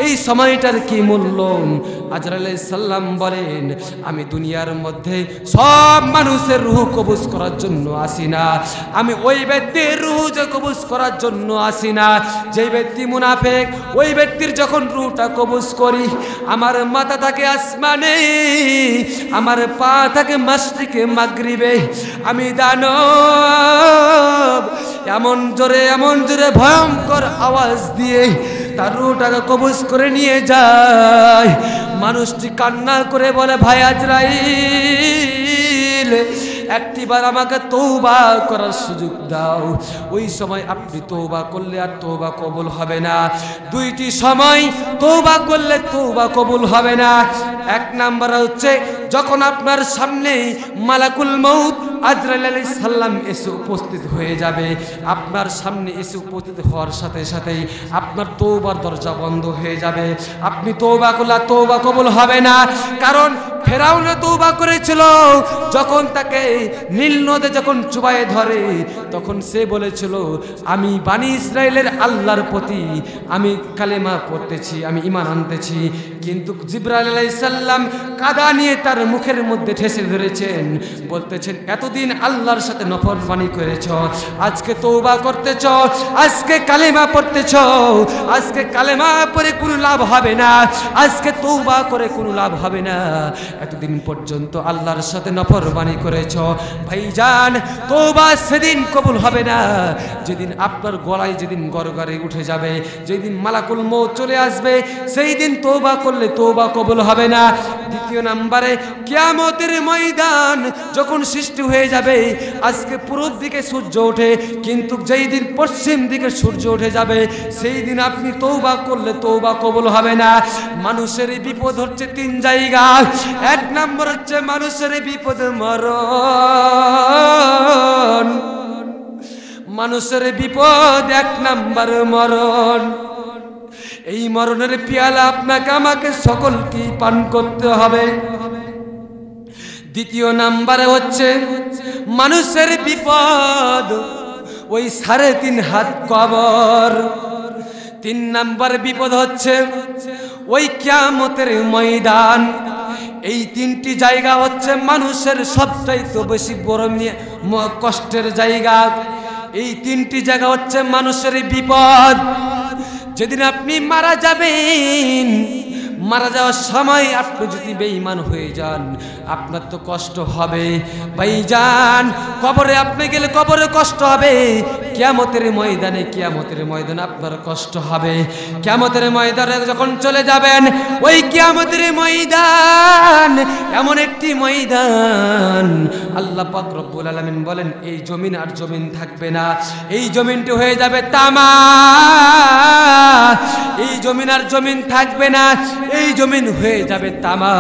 এই সময়টার কি মূল্য। আজরাইল আলাইহিস সালাম বলেন, আমি দুনিয়ার মধ্যে সব মানুষের রূহ কবজ করার জন্য আসি না, আমি ওই ব্যক্তির রূহ কবজ করার জন্য আসি না যেই ব্যক্তি মুনাফিক। ওই ব্যক্তির যখন রূহটা কবজ করি, আমার মাথা থাকে আসমানে, আমার পা থাকে মাশরিকে মাগরিবে, আমি দানব এমন জোরে ভয়ঙ্কর আওয়াজ দিয়ে তার রূহটাকে কবজ করে নিয়ে যায়। মানুষটি কান্না করে বলে, ভাই আজরাইল, একটিবার আমাকে তওবা করার সুযোগ দাও। ওই সময় আপনি তওবা করলে আর তওবা কবুল হবে না। দুইটি সময় তওবা করলে তওবা কবুল হবে না। এক নাম্বার হচ্ছে যখন আপনার সামনে মালাকুল মউত আজরাইল আলাইহিস সালাম এসে উপস্থিত হয়ে যাবে, আপনার সামনে এসে উপস্থিত হওয়ার সাথে সাথেই আপনার তওবার দরজা বন্ধ হয়ে যাবে। আপনি তওবা করলে তওবা কবুল হবে না। কারণ ফেরাউন তওবা করেছিল, যখন তাকে নীল নদে যখন চুবায়ে ধরে, তখন সে বলেছিল, আমি বানি ইসরাইলের আল্লাহর প্রতি আমি কালেমা পড়তেছি, আমি ঈমান আনতেছি। কিন্তু জিবরাইল আলাইহিস সালাম কাদা নিয়ে তার মুখের মধ্যে ঠেসে ধরেছেন, বলতেছেন, এতদিন আল্লাহর সাথে নফরমানি করেছ, আজকে তওবা করতেছ, আজকে কালেমা পড়তেছ, আজকে কালেমা পড়ে কোনো লাভ হবে না, আজকে তওবা করে কোনো লাভ হবে না। এতদিন পর্যন্ত আল্লাহর সাথে নফরমানি করেছ। ভাইজান, তওবা সেদিন কবুল হবে না যেদিন আপনার গলায় যেদিন গরগরে উঠে যাবে, যেদিন মালাকুল মউত চলে আসবে, সেই দিন তওবা করলে তওবা কবুল হবে না। দ্বিতীয় নম্বরে, কিয়ামতের ময়দান যখন সৃষ্টি হয়ে যাবে, আজকে পূর্ব দিকে সূর্য ওঠে, কিন্তু যেই দিন পশ্চিম দিকে সূর্য উঠে যাবে, সেই দিন আপনি তওবা করলে তওবা কবুল হবে না। মানুষের বিপদ হচ্ছে তিন জায়গা। এক নম্বর হচ্ছে মানুষের বিপদ মরণ, মানুষের বিপদ এক নম্বর মরণ। এই মরণের পেয়ালা আপনাকে আমাকে সকলকে পান করতে হবে। দ্বিতীয় নম্বরে হচ্ছে মানুষের বিপদ ওই 3.5 হাত কবর। 3 নম্বর বিপদ হচ্ছে ওই কিয়ামতের ময়দান। এই 3টি জায়গা হচ্ছে মানুষের সবচাইতে বেশি বড় কষ্টের জায়গা। এই 3টি জায়গা হচ্ছে মানুষের বিপদ। যেদিন আপনি মারা যাবেন, মারা যাওয়ার সময় আপনি যদি বেঈমান হয়ে যান, আপনার তো কষ্ট হবে ভাইজান। কবরে আপনি গেলে কবরে কষ্ট হবে, কিয়ামতের ময়দানে আপনার কষ্ট হবে। কিয়ামতের ময়দানে যখন চলে যাবেন, ওই কিয়ামতের ময়দান এমন একটি ময়দান, আল্লাহ পাক রব্বুল আলামিন বলেন, এই জমিন আর জমিন থাকবে না, এই জমিনটি হয়ে যাবে তামা। এই জমিন আর জমিন থাকবে না, এই জমিন হয়ে যাবে তামা।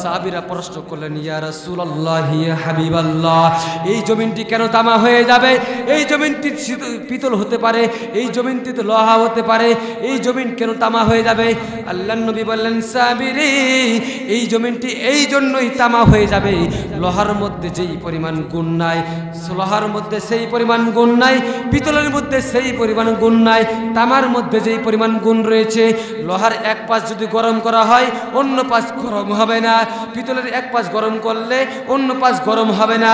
সাহাবীরা প্রশ্ন করলেন, ইয়া রাসূলুল্লাহ, ইয়া হাবিবাল্লাহ, এই জমিনটি কেন তামা হয়ে যাবে? এই জমিনটি পিতল হতে পারে, এই জমিনটি তো লোহা হতে পারে, এই জমিন কেন তামা হয়ে যাবে? আল্লাহর নবী বললেন, সাহাবীরে, এই জমিনটি এই জন্যই তামা হয়ে যাবে, লোহার মধ্যে যেই পরিমাণ গুণ নাই, লোহার মধ্যে সেই পরিমাণ গুণ নাই, পিতলের মধ্যে সেই পরিমাণ গুণ নাই, তামার মধ্যে যেই পরিমাণ গুণ রয়েছে। লোহার এক পাশ যদি গরম করা হয়, অন্য পাশ গরম হবে না। পিতলের এক পাশ গরম করলে অন্য পাশ গরম হবে না।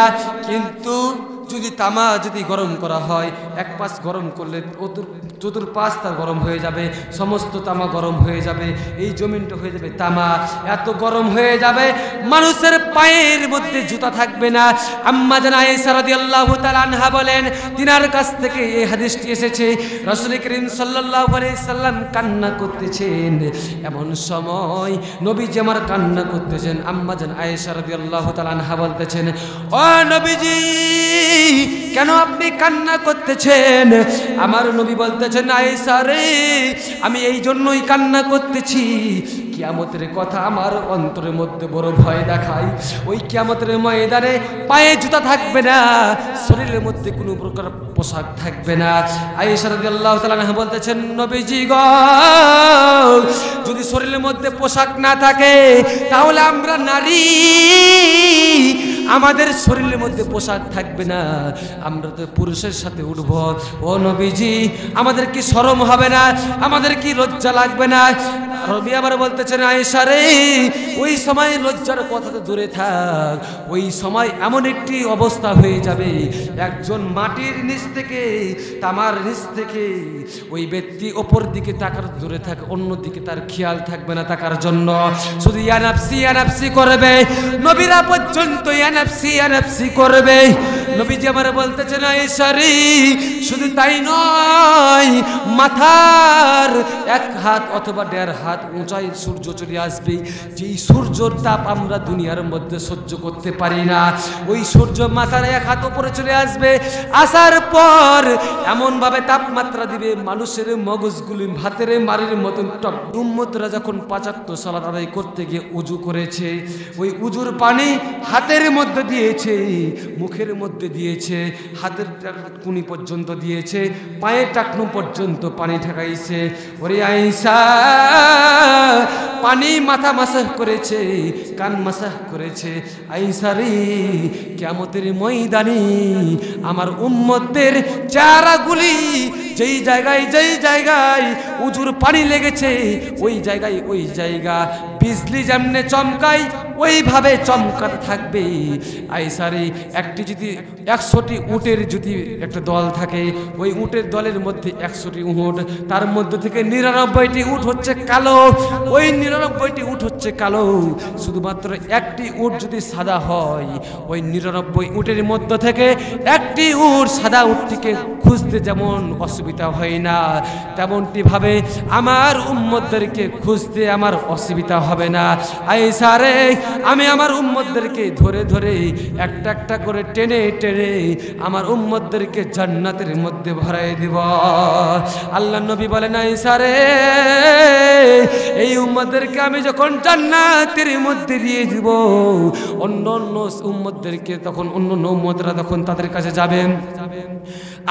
কিন্তু যদি তামা যদি গরম করা হয়, এক পাশ গরম করলে চতুর্পাশ তার গরম হয়ে যাবে, সমস্ত তামা গরম হয়ে যাবে, এই জমিনটা হয়ে যাবে তামা। এত গরম হয়ে যাবে, মানুষের পায়ের মধ্যে জুতা থাকবে না। আম্মা জান আয়েশা রাদিয়াল্লাহু তাআলা আনহা বলেন, তিনার কাছ থেকে এই হাদিসটি এসেছে, রাসূল করিম সাল্লাল্লাহু আলাইহি সাল্লাম কান্না করতেছেন। এমন সময় নবীজি আমার কান্না করতেছেন। আম্মা জান আয়েশা রাদিয়াল্লাহু তাআলা আনহা বলতেছেন, ও নবীজি, কেন আপনি কান্না করতেছেন? আমার নবী বলতেছেন, আয়েশা রে, আমি এই জন্যই কান্না করতেছি, কিয়ামতের কথা আমার অন্তরের মধ্যে বড় ভয় দেখায়। ওই কিয়ামতের ময়দানে পায়ে জুতা থাকবে না, শরীরের মধ্যে কোনো প্রকার পোশাক থাকবে না। আয়েশা রাদিয়াল্লাহু তাআলা আনহা বলতেছেন, নবীজি গো, যদি শরীরের মধ্যে পোশাক না থাকে তাহলে আমরা নারী, আমাদের শরীরের মধ্যে পোশাক থাকবে না, আমরা তো পুরুষের সাথে উঠব। ও নবীজি, আমাদের কি শরম হবে না? আমাদের কি লজ্জা লাগবে না? রবি আবার বলতেছেন, আয়েশা রে, ওই সময় লজ্জার কথা তো দূরে থাক, ওই সময় এমন একটি অবস্থা হয়ে যাবে, একজন মাটির নিচ থেকে, তামার নিচ থেকে ওই ব্যক্তি ওপর দিকে তাকার দূরে থাকে, অন্য দিকে তার খেয়াল থাকবে না তাকার জন্য, শুধু ইয়ানাফসি ইয়ানাফসি করবে। নবীরা পর্যন্ত ইয়ানাফসি ইয়ানাফসি করবে। নবীজি আমার বলতেছেন, আয়েশা রে, শুধু তাই নয়, মাথার এক হাত অথবা 1.5 হাত উঁচাই সূর্য চলে আসবে, যেই সূর্যের তাপ আমরা দুনিয়ার মধ্যে সহ্য করতে পারি না, ওই সূর্য মাথার 1 হাত উপরে চলে আসবে। আসার পর এমন ভাবে তাপমাত্রা দিবে, মানুষের মগজগুলি ভাতের মারির মতন টক। উম্মতরা যখন 5 ওয়াক্ত সালাত আদায় করতে গিয়ে উজু করেছে, ওই উজুর পানি হাতের মধ্যে দিয়েছে, মুখের মধ্যে দিয়েছে, হাতের কুনি পর্যন্ত দিয়েছে, পায়ের টাকনু পর্যন্ত পানি ঠেকাইছে। ওরে আয়েশা, পানি মাথা মাসাহ করেছে, কান মাসাহ করেছে। আয়েশা রে, কিয়ামতের ময়দানে আমার উম্মতদের চেহারাগুলি যেই জায়গায় উজুর পানি লেগেছে, ওই জায়গা বিজলি যেমনে চমকায় ওইভাবে চমকাতে থাকবে। আয়েশা রে, একটি যদি 100টি উটের যদি একটা দল থাকে, ওই উটের দলের মধ্যে 100টি উট, তার মধ্যে থেকে 99টি উট হচ্ছে কালো, ওই 99টি উট হচ্ছে কালো। শুধুমাত্র একটি উট যদি সাদা হয়, ওই 99 উটের মধ্যে থেকে একটি উট সাদা উটটিকে খুঁজতে যেমন অসুবিধা হয় না, তেমনটি ভাবে আমার উম্মতদেরকে খুঁজতে আমার অসুবিধা হবে না। আয়েশা রে, আমি আমার উম্মতদেরকে ধরে ধরে একটা একটা করে টেনে টেনে আমার উম্মতদেরকে জান্নাতের মধ্যে ভরাই দিব। আল্লাহ নবী বলেন, আয়েশা রে, এই উম্মতদেরকে আমি যখন জান্নাতের মধ্যে দিয়ে দিব, অন্য অন্য উম্মতদেরকে তখন অন্য উম্মতরা তখন তাদের কাছে যাবেন।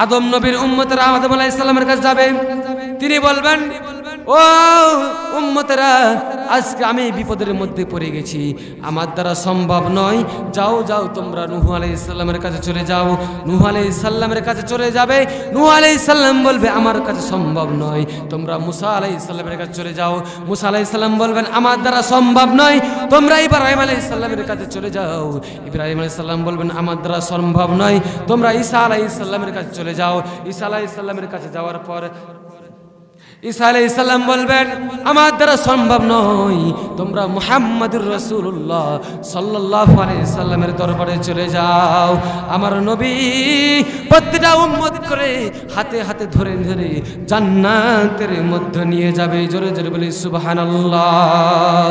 আদম নবীর উম্মতরা আদম আলাইহিস সালামের কাছে যাবে, তিনি বলবেন, ও উম্মতরা, আজকে আমি বিপদের মধ্যে পড়ে গেছি, আমার দ্বারা সম্ভব নয়, যাও যাও তোমরা নূহ আলাইহিস সালামের কাছে চলে যাও। নূহ আলাইহিস সালামের কাছে চলে যাবে, নূহ আলাইহিস সালাম বলবে, আমার কাছে সম্ভব নয়, তোমরা মুসা আলাইহিস সালামের কাছে চলে যাও। মুসা আলাইহিস সালাম বলবেন, আমার দ্বারা সম্ভব নয়, তোমরা ইব্রাহিম আলাইহিস সালামের কাছে চলে যাও। ইব্রাহিম আলাইহিস সালাম বলবেন, আমার দ্বারা সম্ভব নয়, তোমরা ঈসা আলাইহিস সালামের কাছে চলে যাও। ঈসা আলাইহিস সালামের কাছে যাওয়ার পর ঈসা আলাইহিস সালাম বলবেন, আমার দ্বারা সম্ভব নয়, তোমরা মুহাম্মদুর রাসূলুল্লাহ সাল্লাল্লাহু আলাইহি সাল্লামের দরবারে চলে যাও। আমার নবী প্রত্যেকটা উম্মত করে হাতে হাতে ধরে ধরে জান্নাতের মধ্যে নিয়ে যাবে। জোরে জোরে বলি সুবহানাল্লাহ।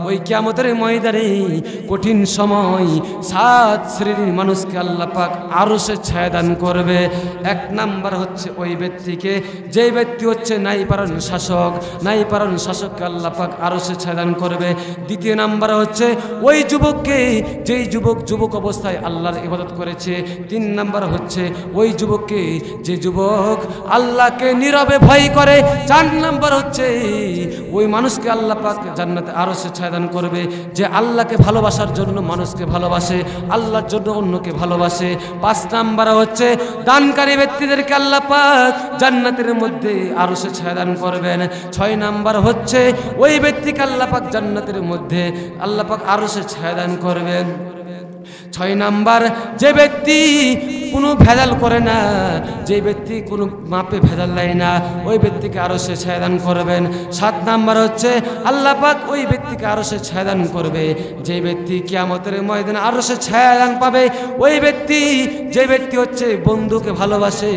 ওই কিয়ামতের ময়দানে কঠিন সময় 7 শ্রেণীর মানুষকে আল্লাহ পাক আরশে ছায়া দান করবে। 1 নাম্বার হচ্ছে ওই ব্যক্তিকে, যেই ব্যক্তি হচ্ছে নাইপারণ শাসক, নাইপারণ শাসককে আল্লাহ পাক আরশে ছায়া দান করবে। 2 নাম্বার হচ্ছে ওই যুবককে, যেই যুবক অবস্থায় আল্লাহর ইবাদত করেছে। 3 নাম্বার হচ্ছে ওই যুবককে, যে যুবক আল্লাহকে নীরবে ভয় করে। 4 নাম্বার হচ্ছে ওই মানুষকে আল্লাহ পাক জান্নাতে আরশে ছায়া দান করবে, যে আল্লাহকে ভালোবাসার জন্য মানুষকে ভালোবাসে, আল্লাহর জন্য অন্যকে ভালোবাসে। 5 নাম্বার হচ্ছে দানকারী ব্যক্তিদেরকে আল্লাহ পাক জান্নাতের মধ্যে আরশে ছায়া দান করবেন। 6 নাম্বার হচ্ছে ওই ব্যক্তিকে আল্লাহ পাক জান্নাতের মধ্যে আল্লাহ পাক আরশে ছায়া দান করবেন। 6 নাম্বার, যে ব্যক্তি কোনো ভেজাল করে না, যে ব্যক্তি কোনো মাপে ভেজাল দেয় না, ওই ব্যক্তিকে আরশে ছায়া দান করবেন। 7 নাম্বার হচ্ছে আল্লাহ পাক ওই ব্যক্তিকে আরশে ছায়া দান করবে, যে ব্যক্তি কিয়ামতের ময়দানে আরশে ছায়া দান পাবে, ওই ব্যক্তি যে ব্যক্তি হচ্ছে বন্ধুকে ভালোবাসে,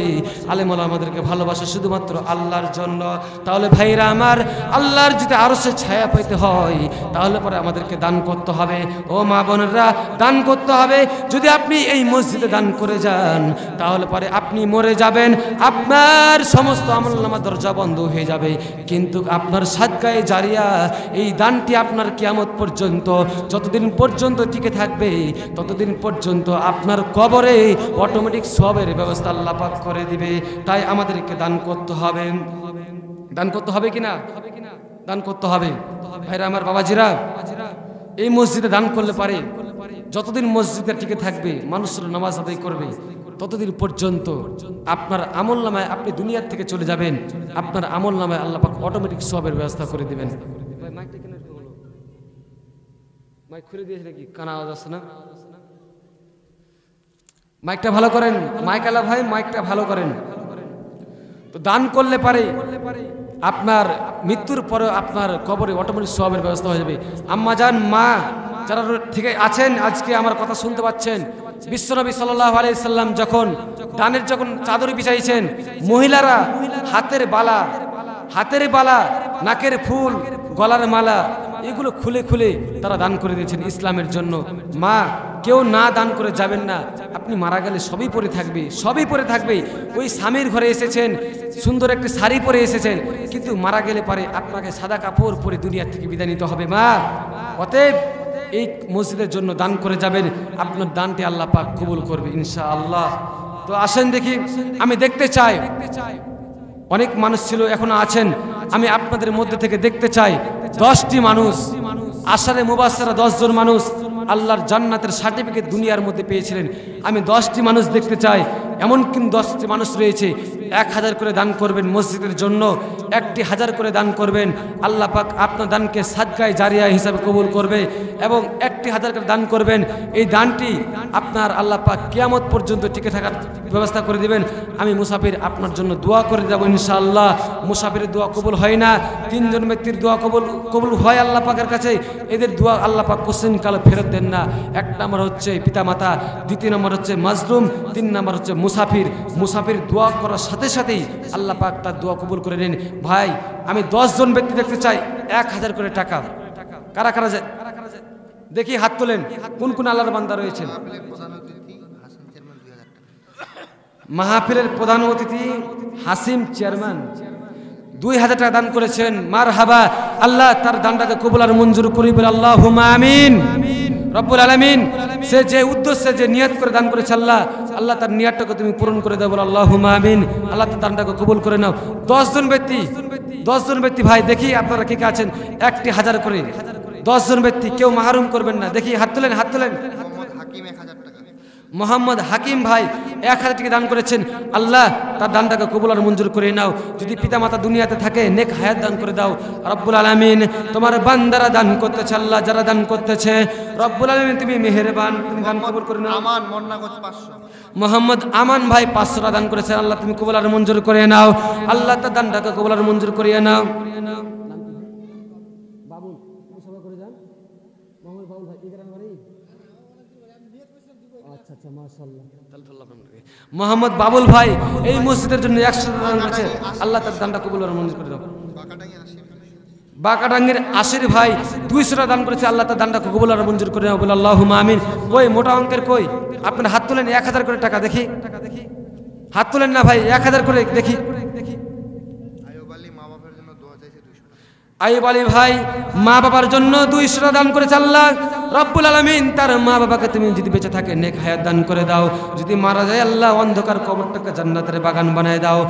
আলেম ওলামাদেরকে ভালোবাসে শুধুমাত্র আল্লাহর জন্য। তাহলে ভাইরা আমার, আল্লাহর যদি আরশে ছায়া পেতে হয় তাহলে পরে আমাদেরকে দান করতে হবে। ও মা বোনেরা, দান করতে হবে। যদি আপনি এই মসজিদে দান করে যান তাহলে পরে আপনি মরে যাবেন, আপনার সমস্ত আমলনামার দরজা বন্ধ হয়ে যাবে, কিন্তু আপনার সাদকায়ে জারিয়া এই দানটি আপনার কিয়ামত পর্যন্ত যতদিন পর্যন্ত টিকে থাকবে ততদিন পর্যন্ত আপনার কবরে অটোমেটিক সবের ব্যবস্থা আল্লাহ পাক করে দিবে। তাই আমাদেরকে দান করতে হবে। দান করতে হবে কিনা? দান করতে হবে। ভাইরা আমার, বাবাজিরা, এই মসজিদে দান করলে পারে যতদিন মসজিদে টিকে থাকবে, মানুষের নামাজ আদায় করবে, ততদিন পর্যন্ত আপনার আমল নামায় আপনি দুনিয়ার থেকে চলে যাবেন, আপনার আমল নামায় আল্লাহ পাক অটোমেটিক সবের ব্যবস্থা করে দিবেন। মাইক খুলে দিয়েছে নাকি? কানা আওয়াজ আসছে না? মাইকটা ভালো করেন, মাইক আলা ভাই, মাইকটা ভালো করেন। তো দান করলে পারে আপনার মৃত্যুর পরে আপনার কবরে অটোমেটিক সওয়াবের ব্যবস্থা হয়ে যাবে। আম্মা জান, মা যারা থেকে আছেন আজকে আমার কথা শুনতে পাচ্ছেন, বিশ্বনবী সাল্লাল্লাহু আলাইহি সাল্লাম যখন দানের যখন চাদর বিছাইছেন, মহিলারা হাতের বালা, নাকের ফুল, গলার মালা এগুলো খুলে খুলে তারা দান করে দিয়েছেন ইসলামের জন্য। মা, কেউ না দান করে যাবেন না, আপনি মারা গেলে সবই পরে থাকবে। ওই স্বামীর ঘরে এসেছেন, সুন্দর একটি শাড়ি পরে এসেছেন, কিন্তু মারা গেলে পারে আপনাকে সাদা কাপড় পরে দুনিয়া থেকে বিদায় নিতে হবে। মা, অতএব এই মসজিদের জন্য দান করে যাবেন, আপনার দানটি আল্লাহ পাক কবুল করবে ইনশাআল্লাহ। তো আসেন দেখি, আমি দেখতে চাই, অনেক মানুষ ছিল এখনো আছেন, আমি আপনাদের মধ্যে থেকে দেখতে চাই 10টি মানুষ, আশারে মুবাশশারা 10 জন মানুষ আল্লাহর জান্নাতের সার্টিফিকেট দুনিয়ার মধ্যে পেয়েছিলেন। আমি 10টি মানুষ দেখতে চাই। এমন কিন্তু 10টি মানুষ রয়েছে 1000 করে দান করবেন মসজিদের জন্য, 1000 করে দান করবেন, আল্লাহ পাক আপনার দানকে সাদকায়ে জারিয়া হিসাবে কবুল করবে, এবং 1000 করে দান করবেন। এই দানটি আপনার আল্লাহ পাক কিয়ামত পর্যন্ত টিকে থাকার ব্যবস্থা করে দিবেন। আমি মুসাফির আপনার জন্য দোয়া করে দেব ইনশাআল্লাহ। মুসাফিরের দোয়া কবুল হয় না, 3 জন ব্যক্তির দোয়া কবুল হয় আল্লাহ পাকের কাছে। এদের দোয়া আল্লাহ পাক কোশ্চেন কালে ফেরত দেন না। 1 নম্বর হচ্ছে পিতামাতা, 2 নম্বর হচ্ছে মাজলুম, 3 নম্বর হচ্ছে মুসাফির দোয়া করার সাথে সাথেই আল্লাহ পাক তার দোয়া কবুল করে নেন। ভাই, আমি 10 জন ব্যক্তি দেখতে চাই 1000 করে টাকা। কারা কারা যায় দেখি হাত তোলেন। কোন কোন আল্লাহর বান্দা রয়েছেন? মাহফিলের প্রধান অতিথি হাসিম চেয়ারম্যান 2000 টাকা দান করেছেন। মারহাবা, আল্লাহ তার দানটাকে কবুল আর মঞ্জুর করি বলে আল্লাহুম্মা আমিন। রব্বুল আলামিন, সে যে উদ্দেশ্যে যে নিয়ত করে দান করেছে আল্লাহ তার নিয়তটাকে তুমি পূরণ করে দাও বলে আল্লাহুম্মা আমিন। আল্লাহ তার দানটাকে কবুল করে নাও। 10 জন ব্যক্তি ভাই দেখি আপনারা কে কে আছেন, 1000 করে 10 জন ব্যক্তি, কেউ মাহরুম করবেন না। দেখি হাত তোলেন। মোহাম্মদ হাকিম ভাই 1000 টাকা দান করেছেন। আল্লাহ তার দানটাকে কবুল আর মঞ্জুর করে নাও। যদি পিতামাতা দুনিয়াতে থাকে নেক হায়াত দান করে দাও রব্বুল আলামিন। তোমার বান্দারা দান করতেছে, আল্লাহ যারা দান করতেছে রব্বুল আলামিন তুমি মেহেরবান, তুমি দান কবুল করে নাও। মোহাম্মদ আমান ভাই 500 টাকা দান করেছেন, আল্লাহ তুমি কবুল আর মঞ্জুর করে নাও। আল্লাহ তার দানটাকে কবুল আর মঞ্জুর করিয়ে নাও। বাবুল তুমি সবাই করে যান। মোহাম্মদ বাবুল ভাই আচ্ছা মাশাআল্লাহ। মোহাম্মদ বাবুল ভাই এই মসজিদের জন্য 100 টাকা দান করেছে, আল্লাহ তার দানটা কবুল আর মঞ্জুর করে দাও। বাকাডাঙ্গের আশির ভাই 200 টাকা দান করেছে, আল্লাহ তার দানটা কবুল আর মঞ্জুর করে নাও বলে আল্লাহুম্মা আমিন। কই মোটা অঙ্কের কই? আপনারা হাত তোলেন। 1000 করে টাকা দেখি, হাত তোলেন না ভাই, 1000 করে দেখি। আইয়ুব আলী ভাই মা বাবার জন্য 200 টাকা দান করেছে, আল্লাহ রব্বুল আলামিন তার মা বাবাকে তুমি যদি বেঁচে থাকে নেক হায়াত দান করে দাও, যদি মারা যায় আল্লাহ অন্ধকার কবরটাকে জান্নাতের বাগান বানায় দাও।